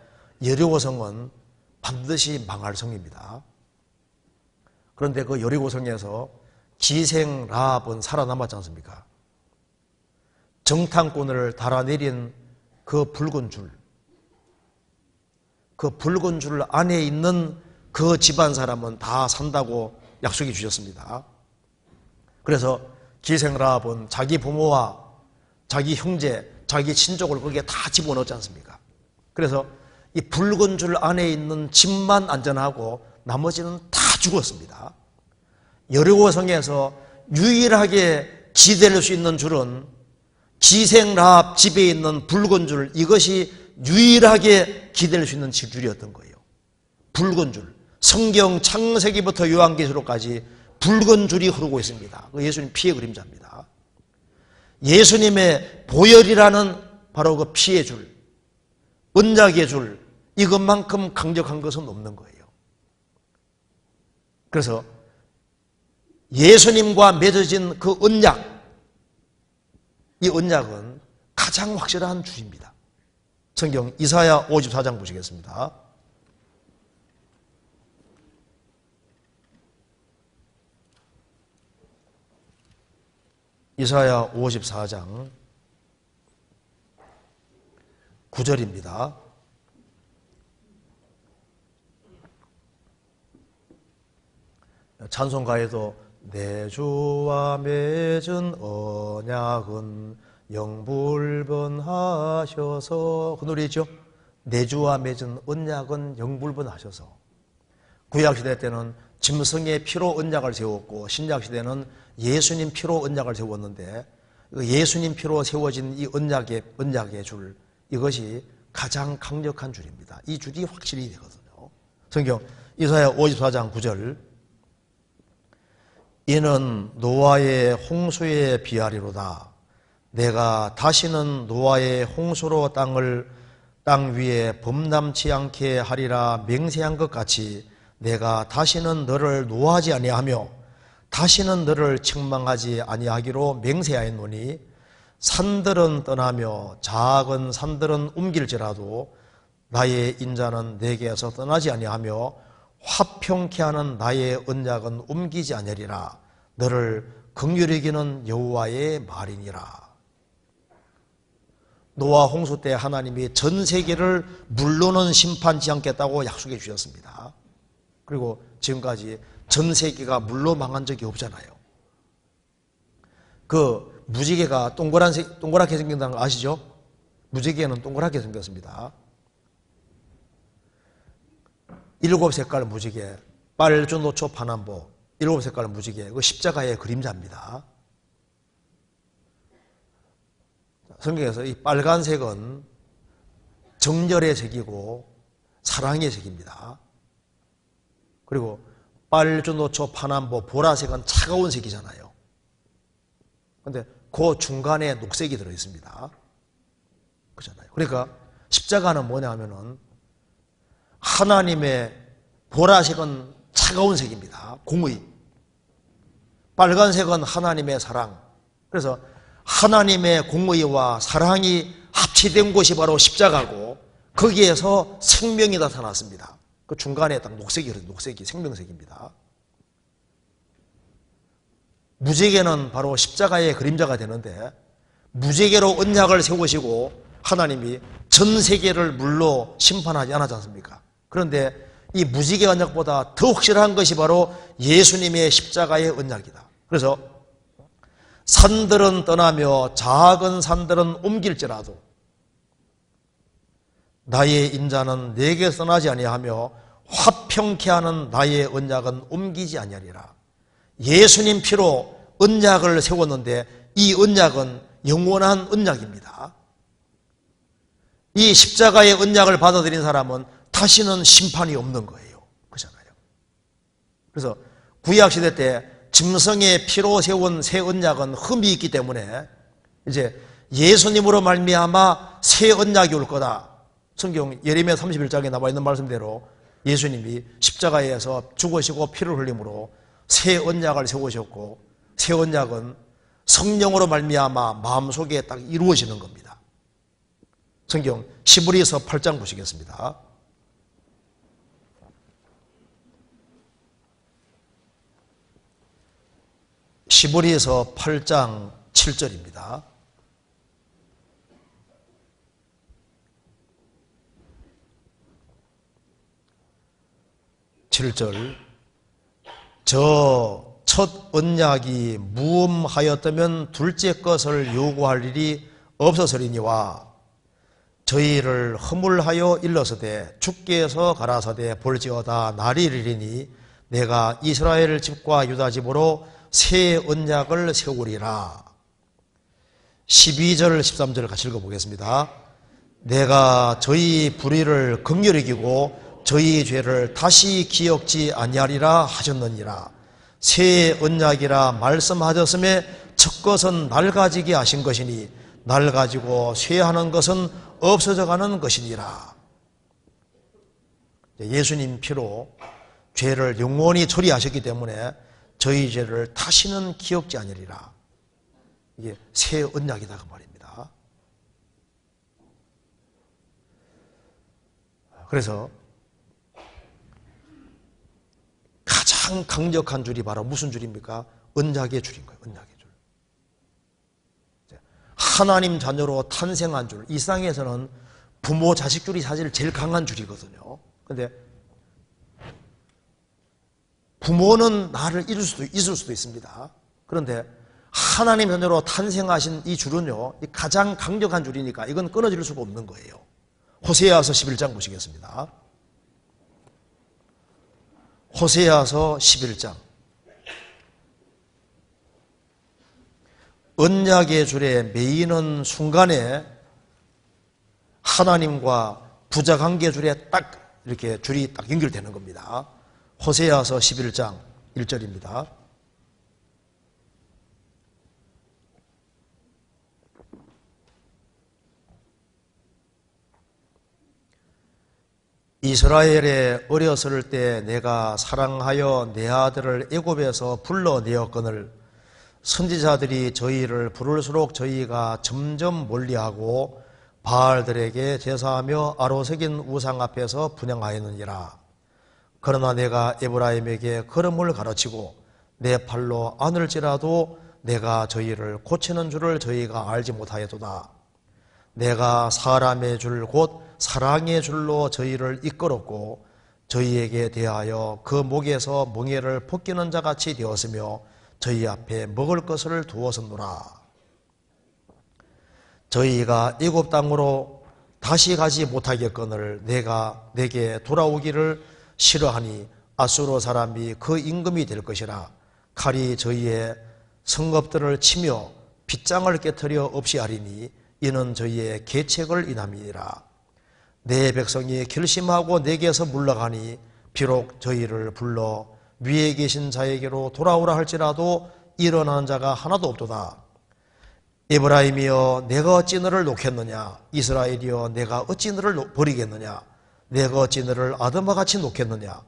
여리고성은 반드시 망할 성입니다. 그런데 그 여리고성에서 기생 라합은 살아남았지 않습니까? 정탐꾼을 달아내린 그 붉은 줄, 그 붉은 줄 안에 있는 그 집안 사람은 다 산다고 약속해 주셨습니다. 그래서 기생 라합은 자기 부모와 자기 형제, 자기 친족을 거기에 다 집어넣었지 않습니까? 그래서 이 붉은 줄 안에 있는 집만 안전하고 나머지는 다 죽었습니다. 여리고성에서 유일하게 기댈 수 있는 줄은 기생라합 집에 있는 붉은 줄, 이것이 유일하게 기댈 수 있는 줄이었던 거예요. 붉은 줄. 성경 창세기부터 요한계시록까지 붉은 줄이 흐르고 있습니다. 그 예수님 피의 그림자입니다. 예수님의 보혈이라는 바로 그 피의 줄, 언약의 줄, 이것만큼 강력한 것은 없는 거예요. 그래서 예수님과 맺어진 그 언약, 이 언약은 가장 확실한 줄입니다. 성경 이사야 54장 보시겠습니다. 이사야 54장 9절입니다. 찬송가에도 내 주와 맺은 언약은 영불변하셔서, 그 노래죠. 내 주와 맺은 언약은 영불변하셔서. 구약시대 때는 짐승의 피로 언약을 세웠고 신약시대는 예수님 피로 언약을 세웠는데, 예수님 피로 세워진 이 언약의 줄, 이것이 가장 강력한 줄입니다. 이 줄이 확실히 되거든요. 성경 이사야 54장 9절, 이는 노아의 홍수에 비하리로다. 내가 다시는 노아의 홍수로 땅 위에 범람치 않게 하리라 맹세한 것 같이 내가 다시는 너를 노하지 아니하며 다시는 너를 책망하지 아니하기로 맹세하였노니 산들은 떠나며 작은 산들은 옮길지라도 나의 인자는 내게서 떠나지 아니하며 화평케 하는 나의 언약은 옮기지 아니하리라. 너를 긍휼히 여기는 여호와의 말이니라. 노아 홍수 때 하나님이 전 세계를 물로는 심판치 않겠다고 약속해 주셨습니다. 그리고 지금까지 전 세계가 물로 망한 적이 없잖아요. 그 무지개가 동그랗게 생긴다는 거 아시죠? 무지개는 동그랗게 생겼습니다. 7색깔 무지개, 빨주, 노초, 파남보, 7색깔 무지개, 그 십자가의 그림자입니다. 성경에서 이 빨간색은 정열의 색이고 사랑의 색입니다. 그리고 빨주, 노초, 파남보, 보라색은 차가운 색이잖아요. 그런데 그 중간에 녹색이 들어있습니다. 그렇잖아요. 그러니까 십자가는 뭐냐 하면은 하나님의 보라색은 차가운 색입니다. 공의. 빨간색은 하나님의 사랑. 그래서 하나님의 공의와 사랑이 합치된 곳이 바로 십자가고 거기에서 생명이 나타났습니다. 그 중간에 딱 녹색이 생명색입니다. 무지개는 바로 십자가의 그림자가 되는데 무지개로 언약을 세우시고 하나님이 전 세계를 물로 심판하지 않았지 않습니까? 그런데 이 무지개 언약보다 더 확실한 것이 바로 예수님의 십자가의 언약이다. 그래서 산들은 떠나며 작은 산들은 옮길지라도 나의 인자는 내게 떠나지 아니하며 화평케 하는 나의 언약은 옮기지 아니하리라. 예수님 피로 언약을 세웠는데 이 언약은 영원한 언약입니다. 이 십자가의 언약을 받아들인 사람은 다시는 심판이 없는 거예요. 그렇잖아요. 그래서 구약시대 때 짐승의 피로 세운 새 언약은 흠이 있기 때문에 이제 예수님으로 말미암아 새 언약이 올 거다. 성경 예레미야 31장에 나와 있는 말씀대로 예수님이 십자가에서 죽으시고 피를 흘림으로 새 언약을 세우셨고 새 언약은 성령으로 말미암아 마음속에 딱 이루어지는 겁니다. 성경 시브리서 8장 보시겠습니다. 시브리서 8장 7절입니다. 7절 저 첫 언약이 무음하였다면 둘째 것을 요구할 일이 없었으리니와 저희를 허물하여 일러서되 주께서 가라사대 볼지어다 날이 이르리니 내가 이스라엘 집과 유다 집으로 새 언약을 세우리라. 12절 13절 같이 읽어보겠습니다. 내가 저희 불의를 긍휼히 여기고 저희 죄를 다시 기억지 아니하리라 하셨느니라. 새 언약이라 말씀하셨음에 첫 것은 낡아지게 하신 것이니 낡아지고 쇠하는 것은 없어져 가는 것이니라. 예수님 피로 죄를 영원히 처리하셨기 때문에 저희 죄를 다시는 기억지 아니리라. 이게 새 언약이다 그 말입니다. 그래서 가장 강력한 줄이 바로 무슨 줄입니까? 언약의 줄인 거예요. 언약의 줄. 하나님 자녀로 탄생한 줄. 이 세상에서는 부모 자식 줄이 사실 제일 강한 줄이거든요. 그런데 부모는 나를 잃을 수도 있을 수도 있습니다. 그런데 하나님 자녀로 탄생하신 이 줄은요, 가장 강력한 줄이니까 이건 끊어질 수가 없는 거예요. 호세아서 11장 보시겠습니다. 호세아서 11장. 언약의 줄에 매이는 순간에 하나님과 부자관계 줄에 딱 이렇게 줄이 딱 연결되는 겁니다. 호세아서 11장 1절입니다. 이스라엘에 어렸을 때 내가 사랑하여 내 아들을 애굽에서 불러내었거늘 선지자들이 저희를 부를수록 저희가 점점 멀리하고 바알들에게 제사하며 아로새긴 우상 앞에서 분향하였느니라. 그러나 내가 에브라임에게 걸음을 가르치고 내 팔로 안을지라도 내가 저희를 고치는 줄을 저희가 알지 못하였도다. 내가 사람의 줄 곧 사랑의 줄로 저희를 이끌었고 저희에게 대하여 그 목에서 멍에를 벗기는 자같이 되었으며 저희 앞에 먹을 것을 두었었노라. 저희가 애굽 땅으로 다시 가지 못하겠거늘 내가 내게 돌아오기를 싫어하니 아수르 사람이 그 임금이 될 것이라. 칼이 저희의 성읍들을 치며 빗장을 깨뜨려 없이 하리니 이는 저희의 계책을 인함이니라. 내 백성이 결심하고 내게서 물러가니 비록 저희를 불러 위에 계신 자에게로 돌아오라 할지라도 일어나는 자가 하나도 없도다. 에브라임이여 내가 어찌 너를 놓겠느냐. 이스라엘이여 내가 어찌 너를 버리겠느냐. 내가 어찌 너를 아드마같이 놓겠느냐.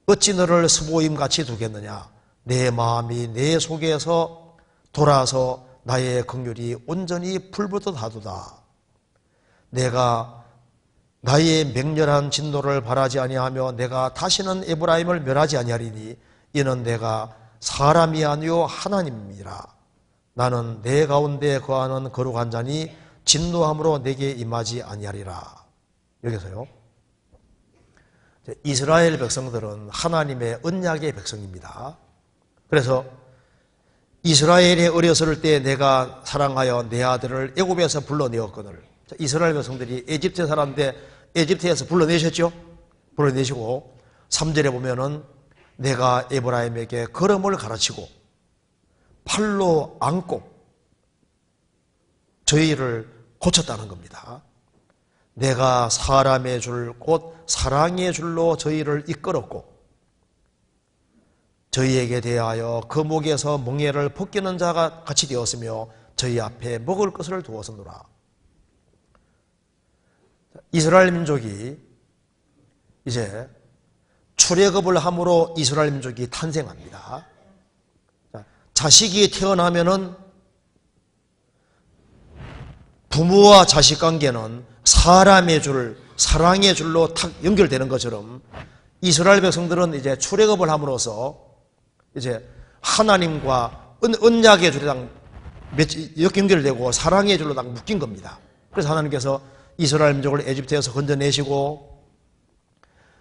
어찌 너를 스보임같이 두겠느냐. 내 마음이 내 속에서 돌아서 나의 긍휼이 온전히 불붙듯 하도다. 내가 나의 맹렬한 진노를 바라지 아니하며 내가 다시는 에브라임을 멸하지 아니하리니 이는 내가 사람이 아니요 하나님이라. 나는 내 가운데 거하는 거룩한 자니 진노함으로 내게 임하지 아니하리라. 여기서요, 이스라엘 백성들은 하나님의 언약의 백성입니다. 그래서 이스라엘에 어렸을 때 내가 사랑하여 내 아들을 애굽에서 불러내었거늘. 이스라엘 백성들이 에집트에 살았는데 에집트에서 불러내셨죠? 불러내시고 3절에 보면은 내가 에브라임에게 걸음을 가르치고 팔로 안고 저희를 고쳤다는 겁니다. 내가 사람의 줄 곧 사랑의 줄로 저희를 이끌었고 저희에게 대하여 그 목에서 멍에를 벗기는 자가 같이 되었으며 저희 앞에 먹을 것을 두었으노라. 이스라엘 민족이 이제 출애굽을 함으로 이스라엘 민족이 탄생합니다. 자식이 태어나면은 부모와 자식 관계는 사람의 줄, 사랑의 줄로 탁 연결되는 것처럼 이스라엘 백성들은 이제 출애굽을 함으로써 이제 하나님과 언약의 줄이랑 연결되고 사랑의 줄로 딱 묶인 겁니다. 그래서 하나님께서 이스라엘 민족을 에집트에서 건져내시고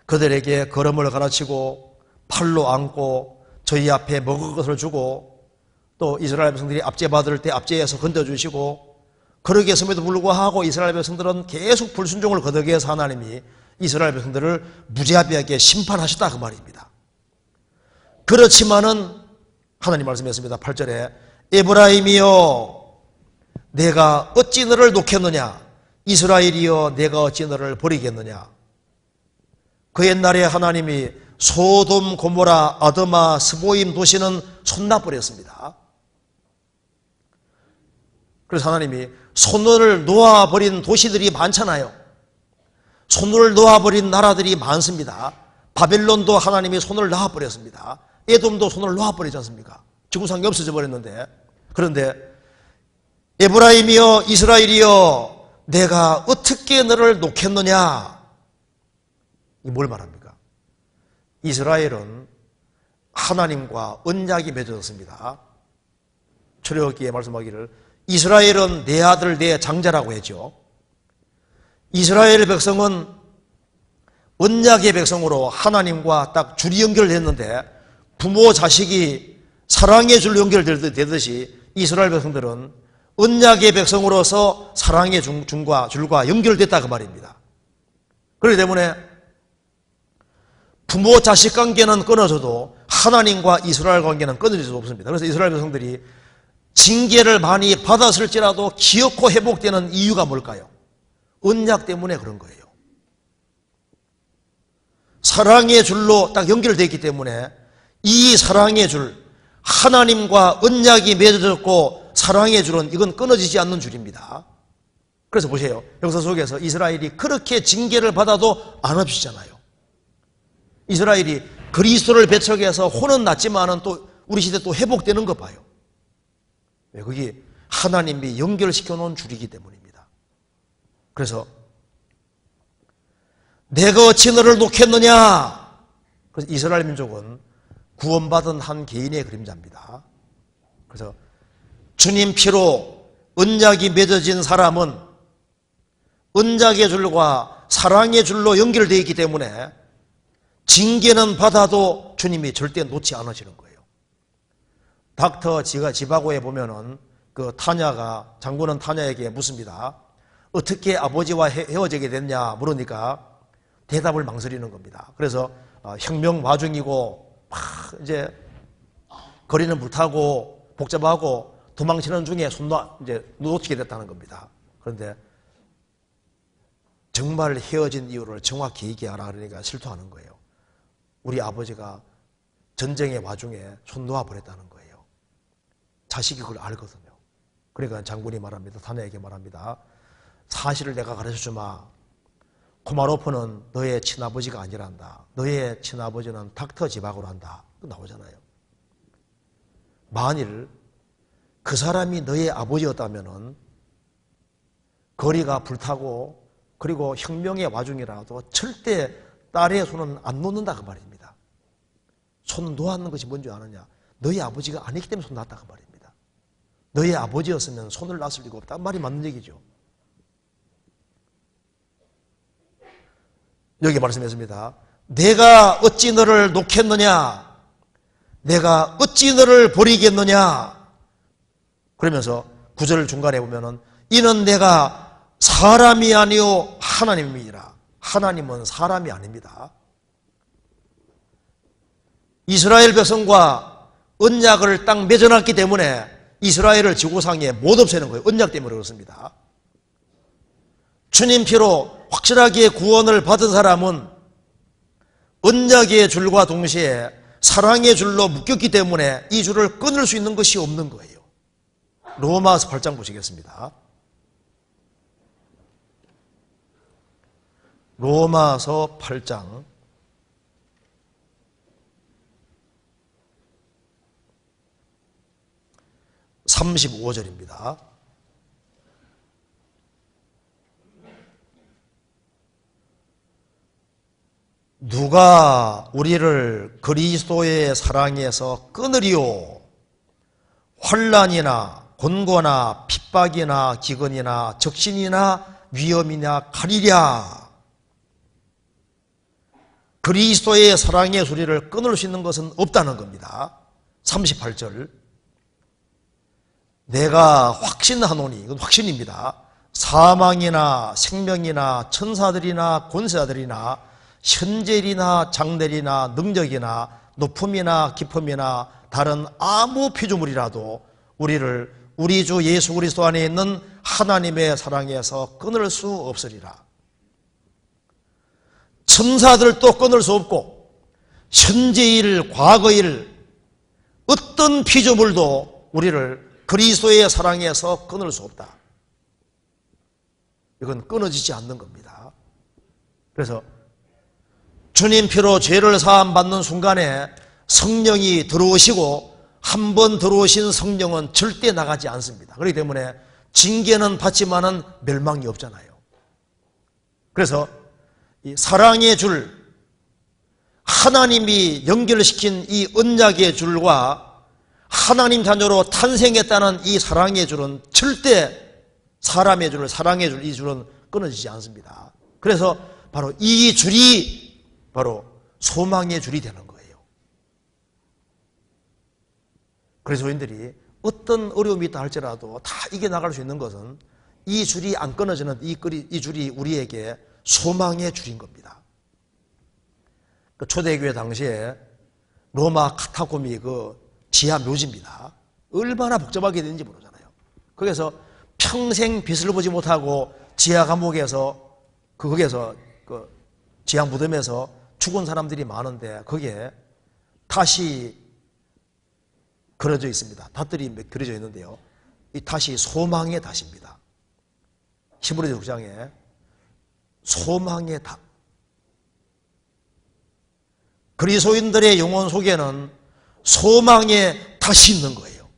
그들에게 걸음을 가르치고 팔로 안고 저희 앞에 먹을 것을 주고 또 이스라엘 백성들이 압제 받을 때 압제에서 건져주시고 그러게 했음에도 불구하고 이스라엘 백성들은 계속 불순종을 거듭해서 하나님이 이스라엘 백성들을 무자비하게 심판하셨다 그 말입니다. 그렇지만은 하나님 말씀했습니다. 8절에 에브라임이여 내가 어찌 너를 놓겠느냐? 이스라엘이여 내가 어찌 너를 버리겠느냐? 그 옛날에 하나님이 소돔, 고모라, 아드마, 스보임 도시는 손놔버렸습니다. 그래서 하나님이 손을 놓아버린 도시들이 많잖아요. 손을 놓아버린 나라들이 많습니다. 바벨론도 하나님이 손을 놔버렸습니다. 에돔도 손을 놔버리지 않습니까? 지구상이 없어져 버렸는데, 그런데 에브라임이여 이스라엘이여 내가 어떻게 너를 놓겠느냐? 이 뭘 말합니까? 이스라엘은 하나님과 언약이 맺어졌습니다. 출애굽기에 말씀하기를 이스라엘은 내 아들 내 장자라고 했죠. 이스라엘 백성은 언약의 백성으로 하나님과 딱 줄이 연결됐는데, 부모 자식이 사랑의 줄 연결되듯이 이스라엘 백성들은 언약의 백성으로서 사랑의 줄과 연결됐다 그 말입니다. 그렇기 때문에 부모 자식 관계는 끊어져도 하나님과 이스라엘 관계는 끊어질 수 없습니다. 그래서 이스라엘 백성들이 징계를 많이 받았을지라도 기어코 회복되는 이유가 뭘까요? 언약 때문에 그런 거예요. 사랑의 줄로 딱 연결되어 있기 때문에 이 사랑의 줄, 하나님과 언약이 맺어졌고 사랑의 줄은 이건 끊어지지 않는 줄입니다. 그래서 보세요. 역사 속에서 이스라엘이 그렇게 징계를 받아도 안 없으시잖아요. 이스라엘이 그리스도를 배척해서 혼은 났지만은 또 우리 시대 또 회복되는 거 봐요. 왜? 그게 하나님이 연결시켜 놓은 줄이기 때문입니다. 그래서 내가 어찌 너를 놓겠느냐? 그래서 이스라엘 민족은 구원받은 한 개인의 그림자입니다. 그래서 주님 피로 언약이 맺어진 사람은 언약의 줄과 사랑의 줄로 연결되어 있기 때문에 징계는 받아도 주님이 절대 놓지 않으시는 거예요. 닥터 지바고에 보면은 그 타냐가, 장군은 타냐에게 묻습니다. 어떻게 아버지와 헤어지게 됐냐 물으니까 대답을 망설이는 겁니다. 그래서 혁명 와중이고 막 이제 거리는 불타고 복잡하고 도망치는 중에 놓치게 됐다는 겁니다. 그런데 정말 헤어진 이유를 정확히 얘기하라 그러니까 실토하는 거예요. 우리 아버지가 전쟁의 와중에 손 놓아버렸다는 거예요. 자식이 그걸 알거든요. 그러니까 장군이 말합니다. 타냐에게 말합니다. 사실을 내가 가르쳐주마. 코마로프는 너의 친아버지가 아니란다. 너의 친아버지는 닥터 지바고란다. 나오잖아요. 만일 그 사람이 너의 아버지였다면은 거리가 불타고 그리고 혁명의 와중이라도 절대 딸의 손은 안 놓는다 그 말입니다. 손 놓았는 것이 뭔지 아느냐? 너희 아버지가 아니기 때문에 손 놨다 그 말입니다. 너희 아버지였으면 손을 놨을 리가 없다. 말이 맞는 얘기죠. 여기 말씀했습니다. 내가 어찌 너를 놓겠느냐? 내가 어찌 너를 버리겠느냐? 그러면서 9절 중간에 보면은 이는 내가 사람이 아니요 하나님이니라. 하나님은 사람이 아닙니다. 이스라엘 백성과 언약을 딱 맺어놨기 때문에 이스라엘을 지구상에 못 없애는 거예요. 언약 때문에 그렇습니다. 주님 피로 확실하게 구원을 받은 사람은 언약의 줄과 동시에 사랑의 줄로 묶였기 때문에 이 줄을 끊을 수 있는 것이 없는 거예요. 로마서 8장 보시겠습니다. 로마서 8장 35절입니다. 누가 우리를 그리스도의 사랑에서 끊으리요? 환난이나 곤고나 핍박이나 기근이나 적신이나 위험이나 칼이랴. 그리스도의 사랑의 소리를 끊을 수 있는 것은 없다는 겁니다. 38절. 내가 확신하노니, 이건 확신입니다. 사망이나 생명이나 천사들이나 권세자들이나 현재일이나 장래일이나 능력이나 높음이나 깊음이나 다른 아무 피조물이라도 우리를 우리 주 예수 그리스도 안에 있는 하나님의 사랑에서 끊을 수 없으리라. 천사들도 끊을 수 없고 현재일 과거일 어떤 피조물도 우리를 그리스도의 사랑에서 끊을 수 없다. 이건 끊어지지 않는 겁니다. 그래서 주님 피로 죄를 사함 받는 순간에 성령이 들어오시고 한 번 들어오신 성령은 절대 나가지 않습니다. 그렇기 때문에 징계는 받지만은 멸망이 없잖아요. 그래서 이 사랑의 줄, 하나님이 연결시킨 이 언약의 줄과 하나님 자녀로 탄생했다는 이 사랑의 줄은 절대 사람의 줄, 사랑의 줄, 이 줄은 끊어지지 않습니다. 그래서 바로 이 줄이 바로 소망의 줄이 되는 거예요. 그래서 저희들이 어떤 어려움이 있다 할지라도 다 이겨나갈 수 있는 것은 이 줄이 안 끊어지는 이 줄이 우리에게 소망의 줄인 겁니다. 그 초대교회 당시에 로마 카타콤이 그 지하 묘지입니다. 얼마나 복잡하게 되는지 모르잖아요. 거기서 평생 빛을 보지 못하고 지하 감옥에서 거기에서 그 지하 무덤에서 죽은 사람들이 많은데 거기에 닷이 그려져 있습니다. 닷들이 그려져 있는데요. 이 닷이 소망의 닷입니다. 히브리서 6장에 소망의 닷. 그리스도인들의 영혼 속에는 소망의 닷이 있는 거예요.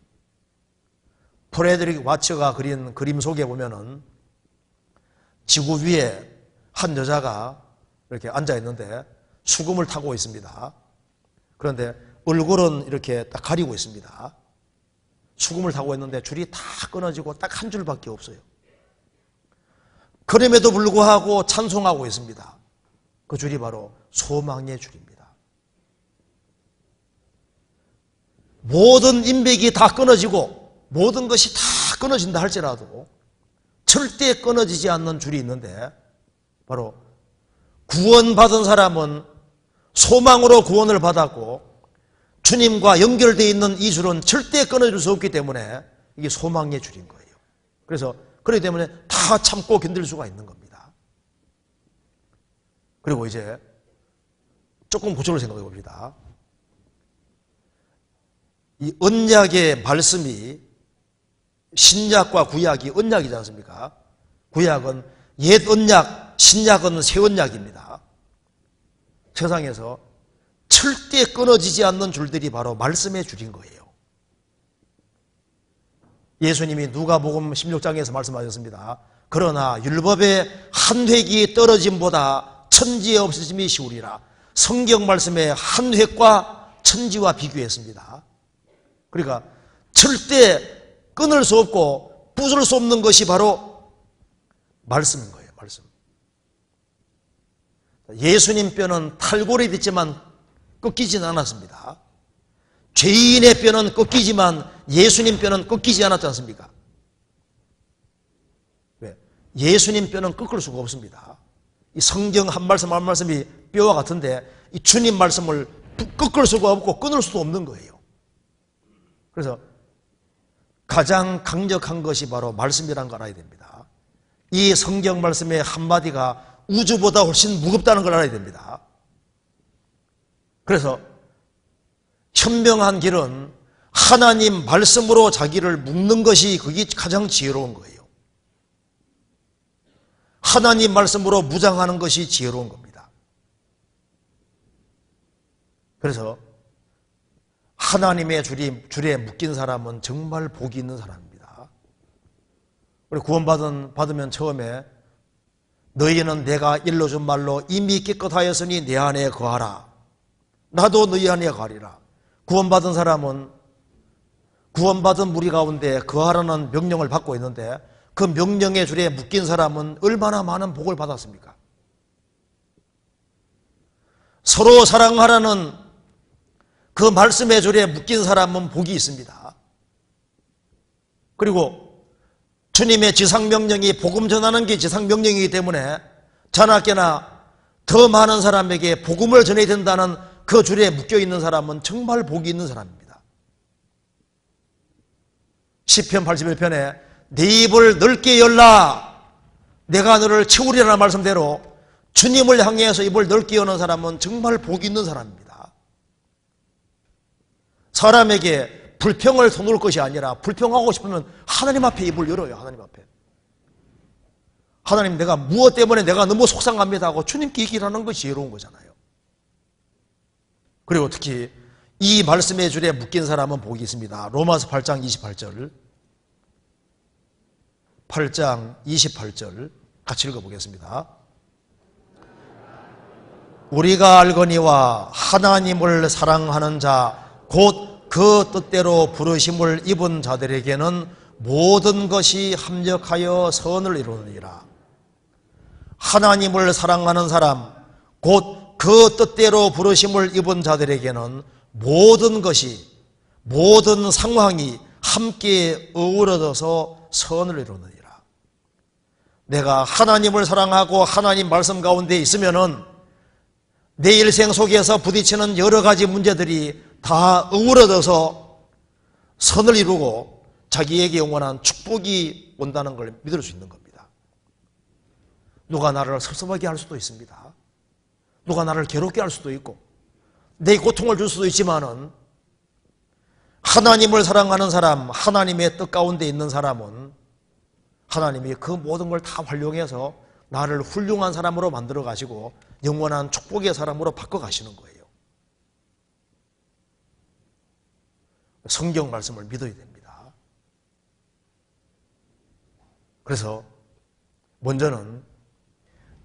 프레드릭 와츠가 그린 그림 속에 보면은 지구 위에 한 여자가 이렇게 앉아 있는데 수금을 타고 있습니다. 그런데 얼굴은 이렇게 딱 가리고 있습니다. 수금을 타고 있는데 줄이 다 끊어지고 딱 한 줄밖에 없어요. 그럼에도 불구하고 찬송하고 있습니다. 그 줄이 바로 소망의 줄입니다. 모든 인맥이 다 끊어지고 모든 것이 다 끊어진다 할지라도 절대 끊어지지 않는 줄이 있는데 바로 구원받은 사람은 소망으로 구원을 받았고 주님과 연결되어 있는 이 줄은 절대 끊어질 수 없기 때문에 이게 소망의 줄인 거예요. 그래서 그렇기 때문에 다 참고 견딜 수가 있는 겁니다. 그리고 이제 조금 구조를 생각해 봅시다. 이 언약의 말씀이 신약과 구약이 언약이지 않습니까? 구약은 옛 언약, 신약은 새 언약입니다. 세상에서 절대 끊어지지 않는 줄들이 바로 말씀의 줄인 거예요. 예수님이 누가복음 16장에서 말씀하셨습니다. 그러나 율법의 한 획이 떨어짐보다 천지에 없어짐이 쉬우리라. 성경 말씀의 한 획과 천지와 비교했습니다. 그러니까 절대 끊을 수 없고 부술 수 없는 것이 바로 말씀인 거예요. 말씀. 예수님 뼈는 탈골이 됐지만 꺾이지는 않았습니다. 죄인의 뼈는 꺾이지만 예수님 뼈는 꺾이지 않았지 않습니까? 왜? 예수님 뼈는 꺾을 수가 없습니다. 이 성경 한 말씀 한 말씀이 뼈와 같은데 이 주님 말씀을 꺾을 수가 없고 끊을 수도 없는 거예요. 그래서 가장 강력한 것이 바로 말씀이라는 걸 알아야 됩니다. 이 성경 말씀의 한마디가 우주보다 훨씬 무겁다는 걸 알아야 됩니다. 그래서 현명한 길은 하나님 말씀으로 자기를 묶는 것이 그게 가장 지혜로운 거예요. 하나님 말씀으로 무장하는 것이 지혜로운 겁니다. 그래서 하나님의 줄에 묶인 사람은 정말 복이 있는 사람입니다. 우리 구원받으면 처음에 너희는 내가 일러준 말로 이미 깨끗하였으니 내 안에 거하라. 나도 너희 안에 거하리라. 구원받은 사람은 구원받은 무리 가운데 거하라는 명령을 받고 있는데 그 명령의 줄에 묶인 사람은 얼마나 많은 복을 받았습니까? 서로 사랑하라는 그 말씀의 줄에 묶인 사람은 복이 있습니다. 그리고 주님의 지상명령이 복음 전하는 게 지상명령이기 때문에 자나깨나 더 많은 사람에게 복음을 전해야 된다는 그 줄에 묶여있는 사람은 정말 복이 있는 사람입니다. 시편 81편에 내 입을 넓게 열라 내가 너를 채우리라는 말씀대로 주님을 향해서 입을 넓게 여는 사람은 정말 복이 있는 사람입니다. 사람에게 불평을 터놓을 것이 아니라 불평하고 싶으면 하나님 앞에 입을 열어요. 하나님 앞에. 하나님, 내가 무엇 때문에 내가 너무 속상합니다 하고 주님께 얘기를 하는 것이 지혜로운 거잖아요. 그리고 특히 이 말씀의 줄에 묶인 사람은 복이 있습니다. 로마서 8장 28절 8장 28절 같이 읽어보겠습니다. 우리가 알거니와 하나님을 사랑하는 자 곧 그 뜻대로 부르심을 입은 자들에게는 모든 것이 합력하여 선을 이루느니라. 하나님을 사랑하는 사람 곧 그 뜻대로 부르심을 입은 자들에게는 모든 것이 모든 상황이 함께 어우러져서 선을 이루느니라. 내가 하나님을 사랑하고 하나님 말씀 가운데 있으면은 내 일생 속에서 부딪히는 여러 가지 문제들이 다 어우러져서 선을 이루고 자기에게 영원한 축복이 온다는 걸 믿을 수 있는 겁니다. 누가 나를 섭섭하게 할 수도 있습니다. 누가 나를 괴롭게 할 수도 있고 내 고통을 줄 수도 있지만은 하나님을 사랑하는 사람, 하나님의 뜻 가운데 있는 사람은 하나님이 그 모든 걸 다 활용해서 나를 훌륭한 사람으로 만들어 가시고 영원한 축복의 사람으로 바꿔 가시는 거예요. 성경 말씀을 믿어야 됩니다. 그래서 먼저는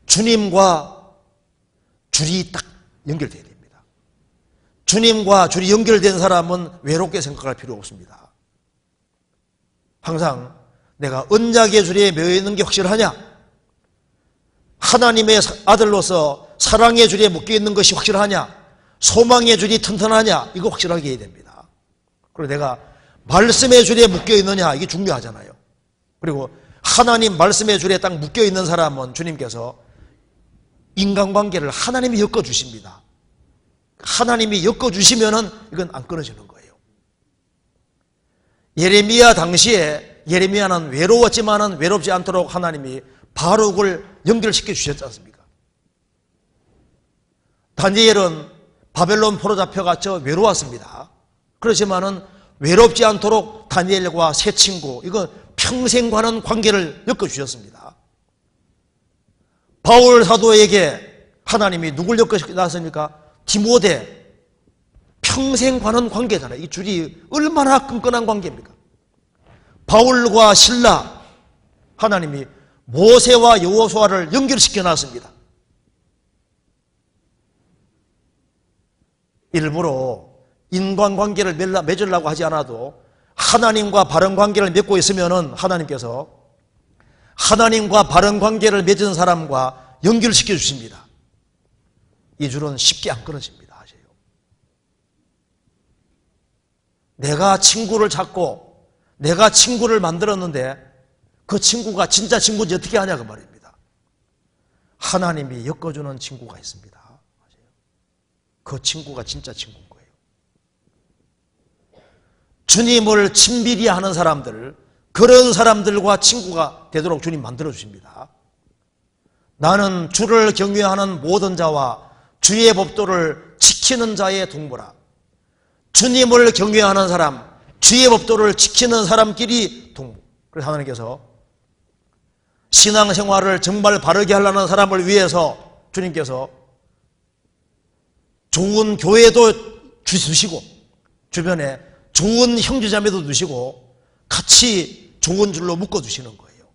주님과 줄이 딱 연결되어야 됩니다. 주님과 줄이 연결된 사람은 외롭게 생각할 필요 없습니다. 항상 내가 언약의 줄에 매여 있는 게 확실하냐? 하나님의 아들로서 사랑의 줄에 묶여 있는 것이 확실하냐? 소망의 줄이 튼튼하냐? 이거 확실하게 해야 됩니다. 그리고 내가 말씀의 줄에 묶여 있느냐? 이게 중요하잖아요. 그리고 하나님 말씀의 줄에 딱 묶여 있는 사람은 주님께서 인간관계를 하나님이 엮어주십니다. 하나님이 엮어주시면은 이건 안 끊어지는 거예요. 예레미야 당시에 예레미야는 외로웠지만은 외롭지 않도록 하나님이 바룩을 연결시켜 주셨지 않습니까? 다니엘은 바벨론 포로 잡혀가서 외로웠습니다. 그렇지만은 외롭지 않도록 다니엘과 새 친구, 이거 평생 가는 관계를 엮어주셨습니다. 바울 사도에게 하나님이 누굴 엮어놨습니까? 디모데. 평생 가는 관계잖아요. 이 줄이 얼마나 끈끈한 관계입니까? 바울과 실라, 하나님이 모세와 여호수아를 연결시켜 놨습니다. 일부러 인간관계를 맺으려고 하지 않아도 하나님과 바른 관계를 맺고 있으면은 하나님께서 하나님과 바른 관계를 맺은 사람과 연결시켜 주십니다. 이 줄은 쉽게 안 끊어집니다. 아세요? 내가 친구를 찾고 내가 친구를 만들었는데 그 친구가 진짜 친구인지 어떻게 하냐 그 말입니다. 하나님이 엮어주는 친구가 있습니다. 그 친구가 진짜 친구인 거예요. 주님을 친밀히 하는 사람들, 그런 사람들과 친구가 되도록 주님 만들어주십니다. 나는 주를 경외하는 모든 자와 주의 법도를 지키는 자의 동무라. 주님을 경외하는 사람, 주의 법도를 지키는 사람끼리 동무. 그래서 하나님께서 신앙생활을 정말 바르게 하려는 사람을 위해서 주님께서 좋은 교회도 주시고 주변에 좋은 형제자매도 두시고 같이 좋은 줄로 묶어주시는 거예요.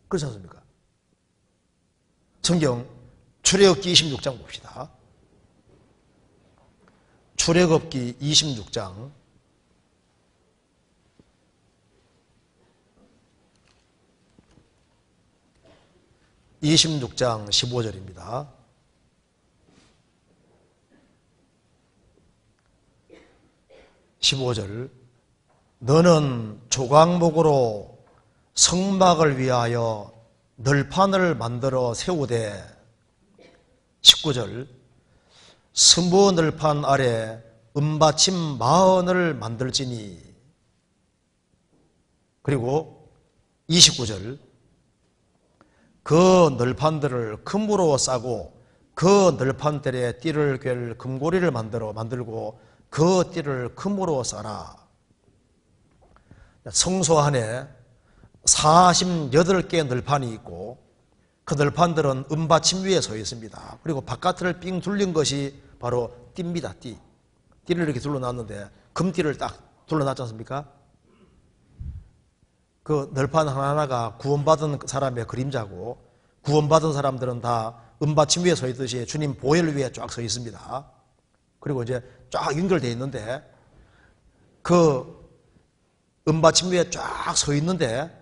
그렇지 않습니까? 성경 출애굽기 26장 봅시다. 출애굽기 26장 15절입니다. 너는 조각목으로 성막을 위하여 널판을 만들어 세우되 19절 스무 널판 아래 은받침 40을 만들지니. 그리고 29절, 그 널판들을 금으로 싸고 그 널판들에 띠를 꿰 금고리를 만들고 그 띠를 금으로 싸라. 성소 안에 48개의 널판이 있고 그 널판들은 은받침 위에 서 있습니다. 그리고 바깥을 삥 둘린 것이 바로 띠입니다. 띠를 이렇게 둘러놨는데 금띠를 딱 둘러놨지 않습니까? 그 널판 하나하나가 구원받은 사람의 그림자고, 구원받은 사람들은 다 은받침 위에 서 있듯이 주님 보혈 위에 쫙 서 있습니다. 그리고 이제 쫙 연결되어 있는데, 그 은받침 위에 쫙 서 있는데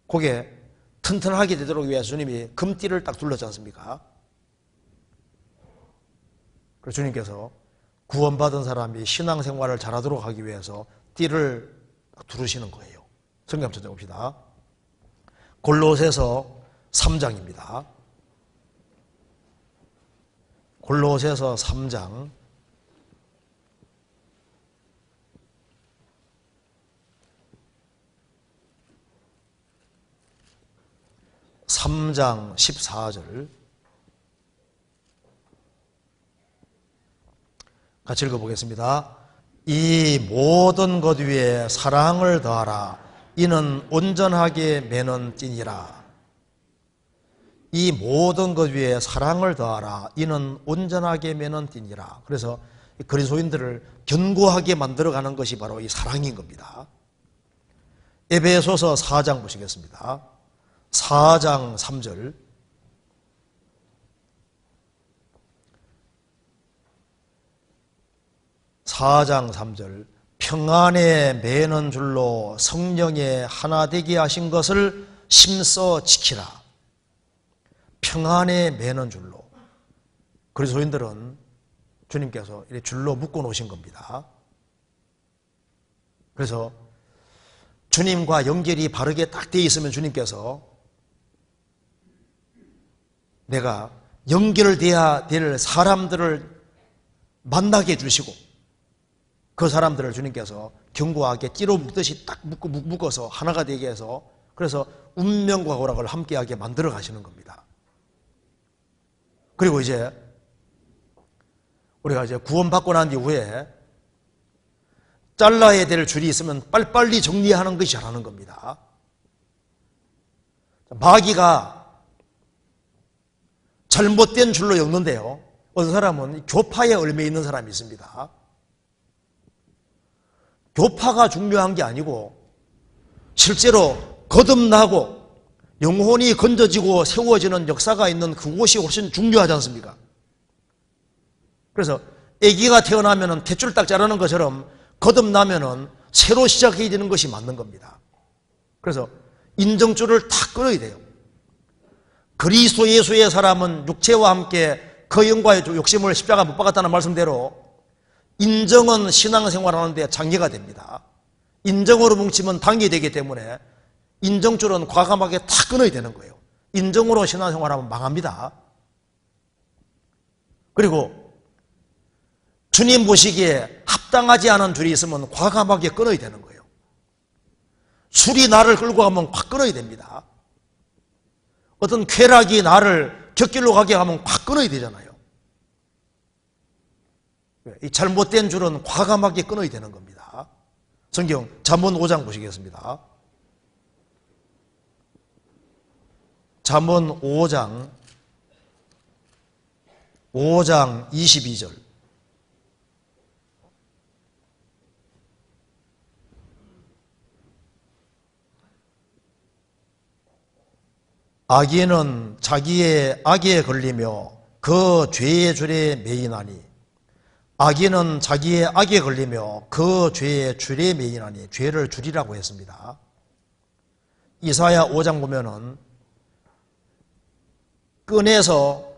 거기에 튼튼하게 되도록 위해서 주님이 금띠를 딱 둘렀지 않습니까? 그래서 주님께서 구원받은 사람이 신앙생활을 잘하도록 하기 위해서 띠를 딱 두르시는 거예요. 성경 한번 찾아봅시다. 골로새서 3장입니다. 골로새서 3장 3장 14절 같이 읽어보겠습니다. 이 모든 것 위에 사랑을 더하라. 이는 온전하게 매는 띠니라. 이 모든 것 위에 사랑을 더하라. 이는 온전하게 매는 띠니라. 그래서 그리스도인들을 견고하게 만들어가는 것이 바로 이 사랑인 겁니다. 에베소서 4장 보시겠습니다. 4장 3절. 평안에 매는 줄로 성령에 하나 되게 하신 것을 심써 지키라. 평안에 매는 줄로. 그리스도인들은 주님께서 이렇게 줄로 묶어 놓으신 겁니다. 그래서 주님과 연결이 바르게 딱 되어 있으면 주님께서 내가 연결돼야 될 사람들을 만나게 해주시고 그 사람들을 주님께서 견고하게 띠로 묶듯이 딱 묶어서 하나가 되게 해서 그래서 운명과 고락을 함께하게 만들어 가시는 겁니다. 그리고 이제 우리가 이제 구원받고 난 이후에 잘라야 될 줄이 있으면 빨리빨리 정리하는 것이 잘하는 겁니다. 마귀가 잘못된 줄로 엮는데요. 어떤 사람은 교파에 얽매 있는 사람이 있습니다. 교파가 중요한 게 아니고 실제로 거듭나고 영혼이 건져지고 세워지는 역사가 있는 그곳이 훨씬 중요하지 않습니까? 그래서 아기가 태어나면 탯줄 딱 자르는 것처럼 거듭나면 새로 시작해야 되는 것이 맞는 겁니다. 그래서 인정줄을 다 끊어야 돼요. 그리스도 예수의 사람은 육체와 함께 그 영과의 욕심을 십자가 못 박았다는 말씀대로 인정은 신앙생활하는데 장애가 됩니다. 인정으로 뭉치면 당이 되기 때문에 인정줄은 과감하게 다 끊어야 되는 거예요. 인정으로 신앙생활하면 망합니다. 그리고 주님 보시기에 합당하지 않은 줄이 있으면 과감하게 끊어야 되는 거예요. 술이 나를 끌고 가면 확 끊어야 됩니다. 어떤 쾌락이 나를 곁길로 가게 하면 확 끊어야 되잖아요. 이 잘못된 줄은 과감하게 끊어야 되는 겁니다. 성경 잠언 5장 보시겠습니다. 잠언 5장 22절. 악인은 자기의 악에 걸리며 그 죄의 줄에 매이나니. 악인은 자기의 악에 걸리며 그 죄의 줄에 매이나니. 죄를 줄이라고 했습니다. 이사야 5장 보면은 끈에서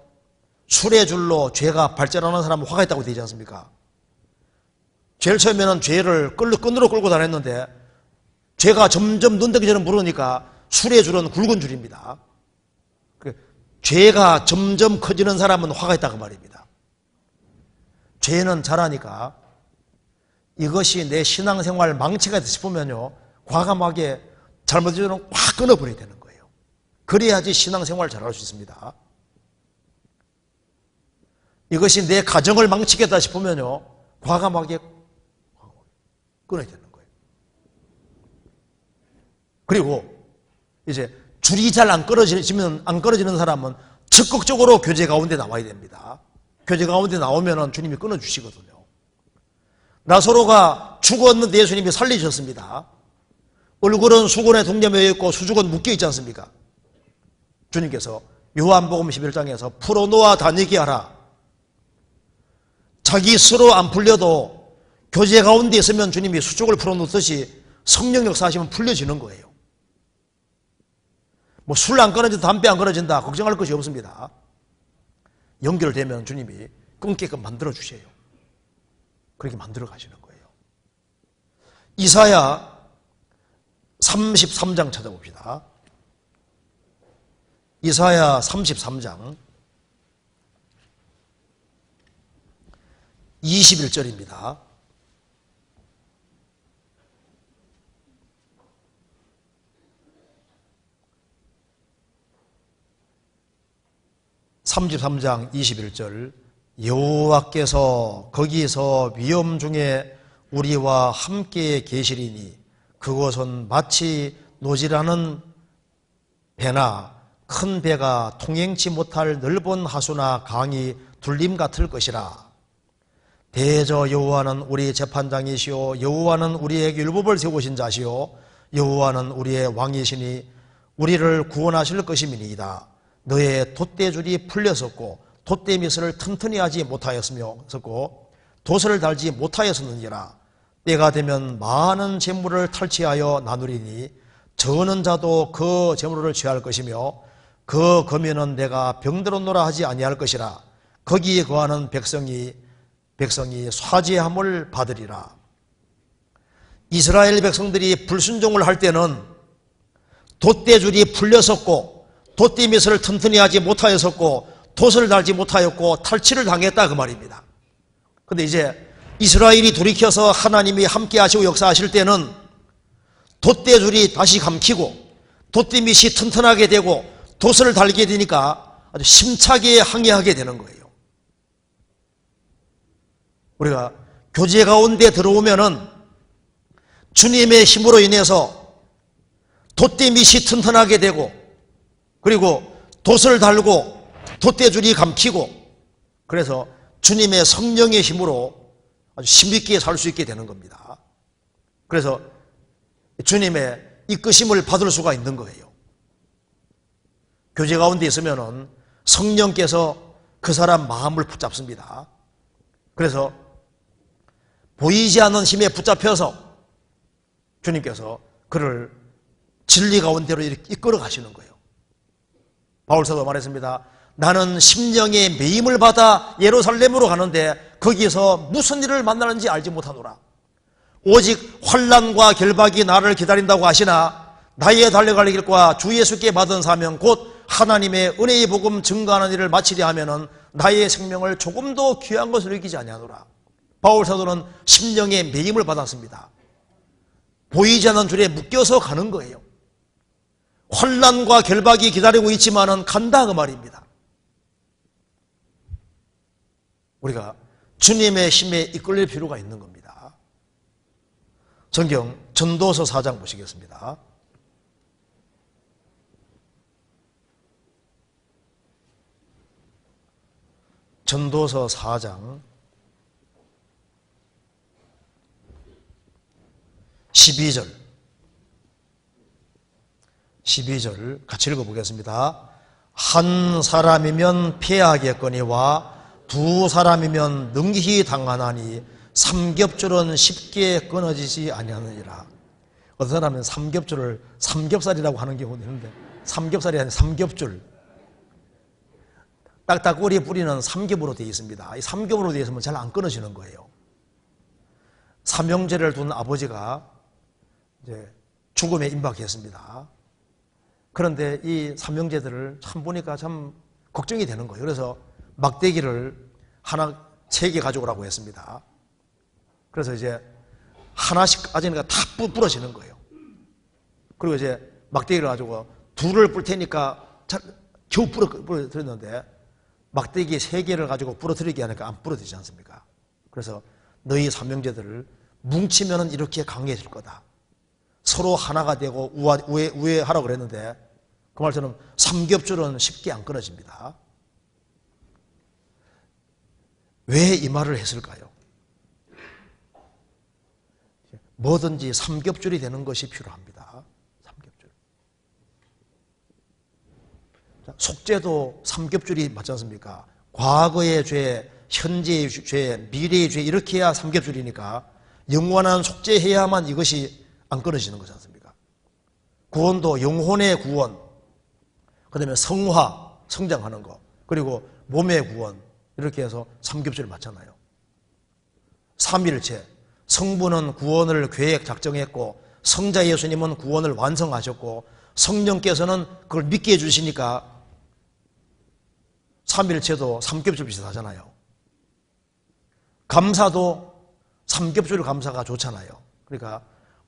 술의 줄로 죄가 발전하는 사람은 화가 있다고 되지 않습니까? 제일 처음에는 죄를 끈으로 끌고 다녔는데 죄가 점점 눈덩이처럼 부르니까 술의 줄은 굵은 줄입니다. 죄가 점점 커지는 사람은 화가 있다고 말입니다. 죄는 잘하니까 이것이 내 신앙생활 망치가 되다 싶으면요, 과감하게 잘못되면 확 끊어버려야 되는 거예요. 그래야지 신앙생활을 잘할 수 있습니다. 이것이 내 가정을 망치겠다 싶으면요, 과감하게 끊어야 되는 거예요. 그리고 이제 줄이 잘 안 끊어지는 사람은 적극적으로 교제 가운데 나와야 됩니다. 교제 가운데 나오면 주님이 끊어주시거든요. 나사로가 죽었는데 예수님이 살리셨습니다. 얼굴은 수건에 동여매여 있고 수죽은 묶여 있지 않습니까? 주님께서 요한복음 11장에서 풀어놓아 다니게 하라. 자기 스스로 안 풀려도 교제 가운데 있으면 주님이 수족을 풀어놓듯이 성령 역사하시면 풀려지는 거예요. 뭐 술 안 끊어진다, 담배 안 끊어진다 걱정할 것이 없습니다. 연결되면 주님이 끊게끔 만들어 주세요. 그렇게 만들어 가시는 거예요. 이사야 33장 찾아봅시다. 이사야 33장 21절입니다. (33장) 21절 여호와께서 거기서 위험 중에 우리와 함께 계시리니 그곳은 마치 노지라는 배나 큰 배가 통행치 못할 넓은 하수나 강이 둘림 같을 것이라. 대저 여호와는 우리 재판장이시오 여호와는 우리에게 율법을 세우신 자시오 여호와는 우리의 왕이시니 우리를 구원하실 것임이니이다. 너의 돛대줄이 풀렸었고 돛대미스를 튼튼히 하지 못하였으며 돛을 달지 못하였었느니라. 때가 되면 많은 재물을 탈취하여 나누리니 저는 자도 그 재물을 취할 것이며 그 금연은 내가 병들었노라 하지 아니할 것이라. 거기에 거하는 백성이 쇠죄함을 받으리라. 이스라엘 백성들이 불순종을 할 때는 돛대줄이 풀렸었고 돛대미스를 튼튼히 하지 못하였었고 돛을 달지 못하였고 탈취를 당했다 그 말입니다. 그런데 이제 이스라엘이 돌이켜서 하나님이 함께 하시고 역사하실 때는 돛대줄이 다시 감히고 돛대밑이 튼튼하게 되고 돛을 달게 되니까 아주 심차게 항해하게 되는 거예요. 우리가 교제 가운데 들어오면은 주님의 힘으로 인해서 돛대밑이 튼튼하게 되고 그리고 돛을 달고 돛대줄이 감히고 그래서 주님의 성령의 힘으로 아주 힘있게 살 수 있게 되는 겁니다. 그래서 주님의 이끄심을 받을 수가 있는 거예요. 교제 가운데 있으면은 성령께서 그 사람 마음을 붙잡습니다. 그래서 보이지 않는 힘에 붙잡혀서 주님께서 그를 진리 가운데로 이렇게 이끌어 가시는 거예요. 바울사도 말했습니다. 나는 심령의 매임을 받아 예루살렘으로 가는데 거기에서 무슨 일을 만나는지 알지 못하노라. 오직 환난과 결박이 나를 기다린다고 하시나 나의 달려갈 길과 주 예수께 받은 사명 곧 하나님의 은혜의 복음 증거하는 일을 마치려 하면은 나의 생명을 조금도 귀한 것을 여기지 아니하노라. 바울사도는 심령의 매임을 받았습니다. 보이지 않는 줄에 묶여서 가는 거예요. 환난과 결박이 기다리고 있지만은 간다 그 말입니다. 우리가 주님의 힘에 이끌릴 필요가 있는 겁니다. 성경 전도서 4장 보시겠습니다. 전도서 4장 12절 같이 읽어보겠습니다. 한 사람이면 패하겠거니와 두 사람이면 능히 당하나니 삼겹줄은 쉽게 끊어지지 아니하느니라. 어떤 사람은 삼겹줄을 삼겹살이라고 하는 경우도 있는데 삼겹살이 아니라 삼겹줄. 딱딱꼬리 뿌리는 삼겹으로 되어 있습니다. 이 삼겹으로 되어 있으면 잘 안 끊어지는 거예요. 삼형제를 둔 아버지가 이제 죽음에 임박했습니다. 그런데 이 삼형제들을 참 보니까 참 걱정이 되는 거예요. 그래서 막대기를 하나 3개 가져오라고 했습니다. 그래서 이제 하나씩 까지니까 다 부러지는 거예요. 그리고 이제 막대기를 가지고 2를 뿔 테니까 겨우 부러뜨렸는데 막대기 3개를 가지고 부러뜨리게 하니까 안 부러지지 않습니까? 그래서 너희 삼형제들을 뭉치면 이렇게 강해질 거다. 서로 하나가 되고 우애하라고 그랬는데 그 말처럼 삼겹줄은 쉽게 안 끊어집니다. 왜 이 말을 했을까요? 뭐든지 삼겹줄이 되는 것이 필요합니다. 삼겹줄. 속죄도 삼겹줄이 맞지 않습니까? 과거의 죄, 현재의 죄, 미래의 죄 이렇게 해야 삼겹줄이니까 영원한 속죄해야만 이것이 안 끊어지는 거지 않습니까? 구원도 영혼의 구원, 그 다음에 성화, 성장하는 거, 그리고 몸의 구원 이렇게 해서 삼겹줄을 맞잖아요. 삼일체, 성부는 구원을 계획 작정했고 성자 예수님은 구원을 완성하셨고 성령께서는 그걸 믿게 해주시니까 삼일체도 삼겹줄 비슷하잖아요. 감사도 삼겹줄 감사가 좋잖아요. 그러니까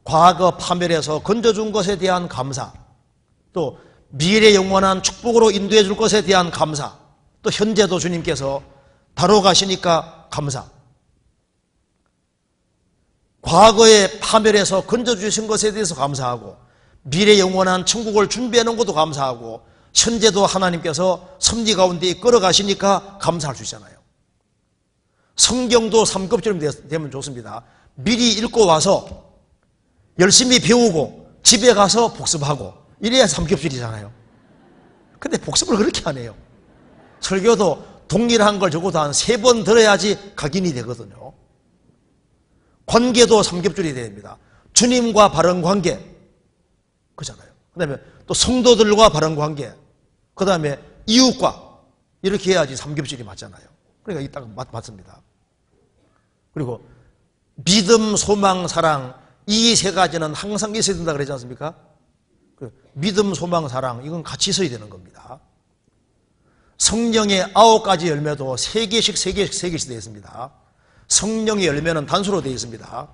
과거 파멸에서 건져준 것에 대한 감사, 또 미래 영원한 축복으로 인도해 줄 것에 대한 감사, 또 현재도 주님께서 다뤄가시니까 감사. 과거의 파멸에서 건져주신 것에 대해서 감사하고 미래 영원한 천국을 준비해 놓은 것도 감사하고 현재도 하나님께서 섭리 가운데 이끌어가시니까 감사할 수 있잖아요. 성경도 삼겹줄이 되면 좋습니다. 미리 읽고 와서 열심히 배우고 집에 가서 복습하고 이래야 삼겹줄이잖아요. 근데 복습을 그렇게 안 해요. 설교도 동일한 걸 적어도 한 3번 들어야지 각인이 되거든요. 관계도 삼겹줄이 됩니다. 주님과 바른 관계, 그잖아요. 그 다음에 또 성도들과 바른 관계, 그 다음에 이웃과 이렇게 해야지 삼겹줄이 맞잖아요. 그러니까 이 딱 맞습니다. 그리고 믿음, 소망, 사랑 이 3가지는 항상 있어야 된다 그러지 않습니까? 믿음, 소망, 사랑 이건 같이 있어야 되는 겁니다. 성령의 9가지 열매도 3개씩 되어 있습니다. 성령의 열매는 단수로 되어 있습니다.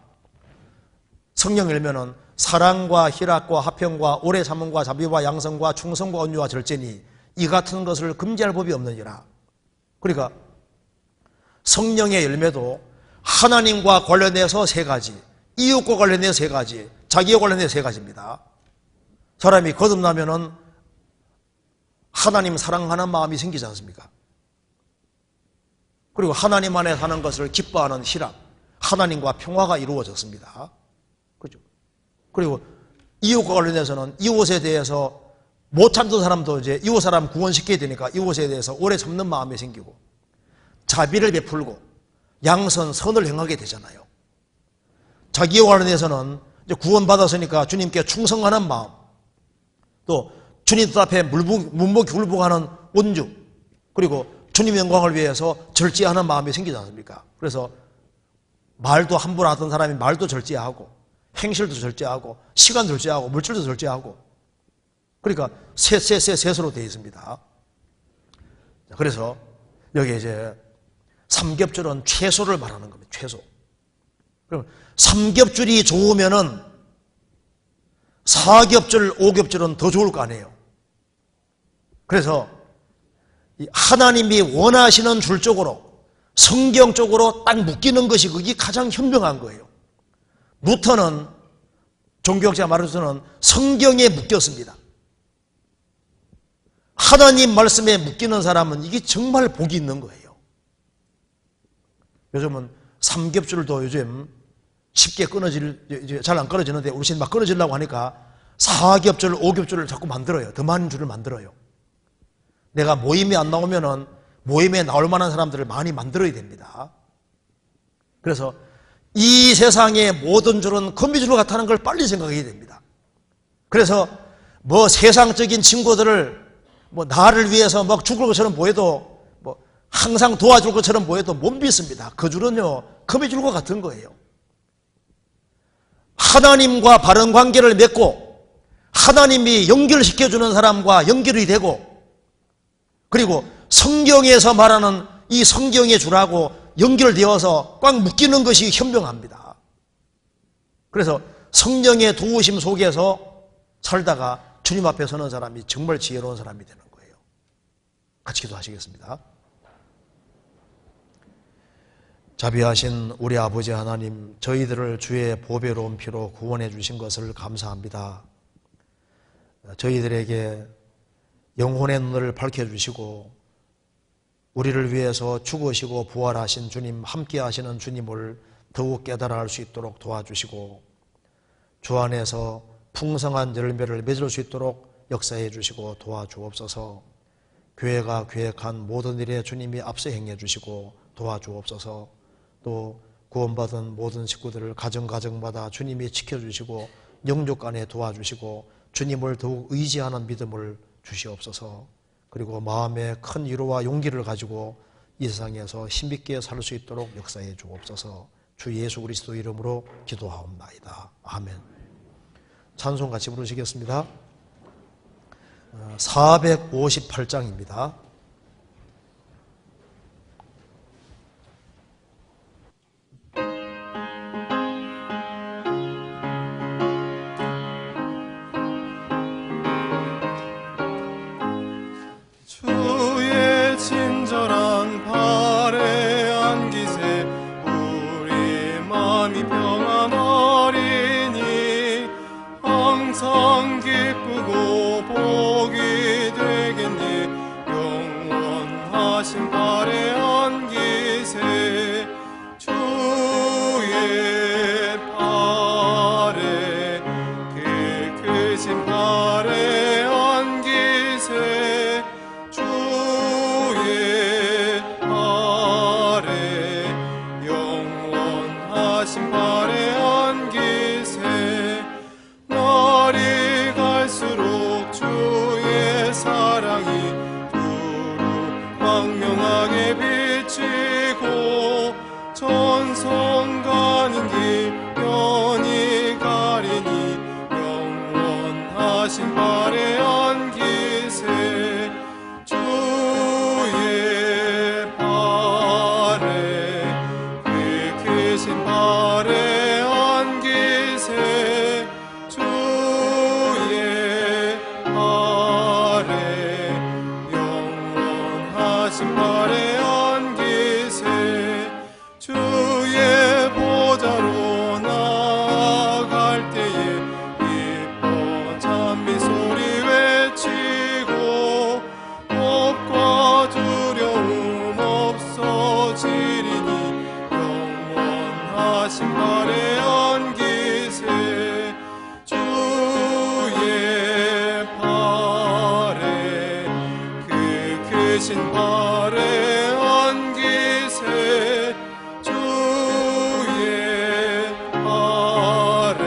성령 열매는 사랑과 희락과 화평과 오래 참음과 자비와 양성과 충성과 온유와 절제니 이 같은 것을 금지할 법이 없느니라. 그러니까 성령의 열매도 하나님과 관련해서 3가지, 이웃과 관련해서 3가지, 자기와 관련해서 3가지입니다. 사람이 거듭나면은 하나님 사랑하는 마음이 생기지 않습니까? 그리고 하나님 안에 사는 것을 기뻐하는 희락, 하나님과 평화가 이루어졌습니다. 그죠? 그리고 이웃과 관련해서는 이웃에 대해서 못 참던 사람도 이제 이웃 사람 구원시켜야 되니까 이웃에 대해서 오래 참는 마음이 생기고 자비를 베풀고 양선, 선을 행하게 되잖아요. 자기와 관련해서는 이제 구원받았으니까 주님께 충성하는 마음, 또 주님 뜻 앞에 문무기울복하는 온주, 그리고 주님 영광을 위해서 절제하는 마음이 생기지 않습니까? 그래서 말도 함부로 하던 사람이 말도 절제하고 행실도 절제하고 시간도 절제하고 물질도 절제하고 그러니까 셋으로 되어 있습니다. 그래서 여기 이제 삼겹줄은 최소를 말하는 겁니다. 최소. 그럼 삼겹줄이 좋으면은 4겹줄, 5겹줄은 더 좋을 거 아니에요. 그래서 하나님이 원하시는 줄 쪽으로 성경 쪽으로 딱 묶이는 것이 그게 가장 현명한 거예요. 루터는 종교학자 말로서는 성경에 묶였습니다. 하나님 말씀에 묶이는 사람은 이게 정말 복이 있는 거예요. 요즘은 삼겹줄도 요즘 쉽게 잘 안 끊어지는데 우리 막 끊어지려고 하니까 4겹줄, 5겹줄을 자꾸 만들어요. 더 많은 줄을 만들어요. 내가 모임에 안 나오면은 모임에 나올 만한 사람들을 많이 만들어야 됩니다. 그래서 이 세상의 모든 줄은 거미줄 같다는 걸 빨리 생각해야 됩니다. 그래서 뭐 세상적인 친구들을 뭐 나를 위해서 막 죽을 것처럼 보여도 뭐 항상 도와줄 것처럼 보여도 못 믿습니다. 그 줄은요 거미줄과 같은 거예요. 하나님과 바른 관계를 맺고 하나님이 연결시켜주는 사람과 연결이 되고 그리고 성경에서 말하는 이 성경의 줄하고 연결되어서 꽉 묶이는 것이 현명합니다. 그래서 성령의 도우심 속에서 살다가 주님 앞에 서는 사람이 정말 지혜로운 사람이 되는 거예요. 같이 기도하시겠습니다. 자비하신 우리 아버지 하나님, 저희들을 주의 보배로운 피로 구원해 주신 것을 감사합니다. 저희들에게 영혼의 눈을 밝혀주시고 우리를 위해서 죽으시고 부활하신 주님, 함께 하시는 주님을 더욱 깨달아 알 수 있도록 도와주시고 주 안에서 풍성한 열매를 맺을 수 있도록 역사해 주시고 도와주옵소서. 교회가 계획한 모든 일에 주님이 앞서 행해 주시고 도와주옵소서. 또 구원받은 모든 식구들을 가정가정마다 주님이 지켜주시고 영육 간에 도와주시고 주님을 더욱 의지하는 믿음을 주시옵소서. 그리고 마음에 큰 위로와 용기를 가지고 이 세상에서 힘있게 살 수 있도록 역사해 주옵소서. 주 예수 그리스도 이름으로 기도하옵나이다. 아멘. 찬송 같이 부르시겠습니다. 458장입니다. 주의 친절한 발에 안기세 우리 마음이 평안하리니 항상 기쁘고 복이 되겠니 영원하신 발에 안기세 주의 발에 그 크신 발에 안기세 주의 발에 영원하신 발에 안기세 날이 갈수록 주의 사랑이 두루 광명하게 비치고 전성 가는 길 연히 가리니 영원하신 발에 안기세 주의 발에 그 크신 발에 안기세 주의 발에 영원하신 발에 안기세 주의 보좌로 나아갈 때에 기뻐 찬미 소리 외치고 겁과 두려움 없어지리니 영원하신 발에 안기세 주의 발에 그 크신 발에 안기세 주의 발에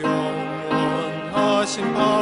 영원하신 발에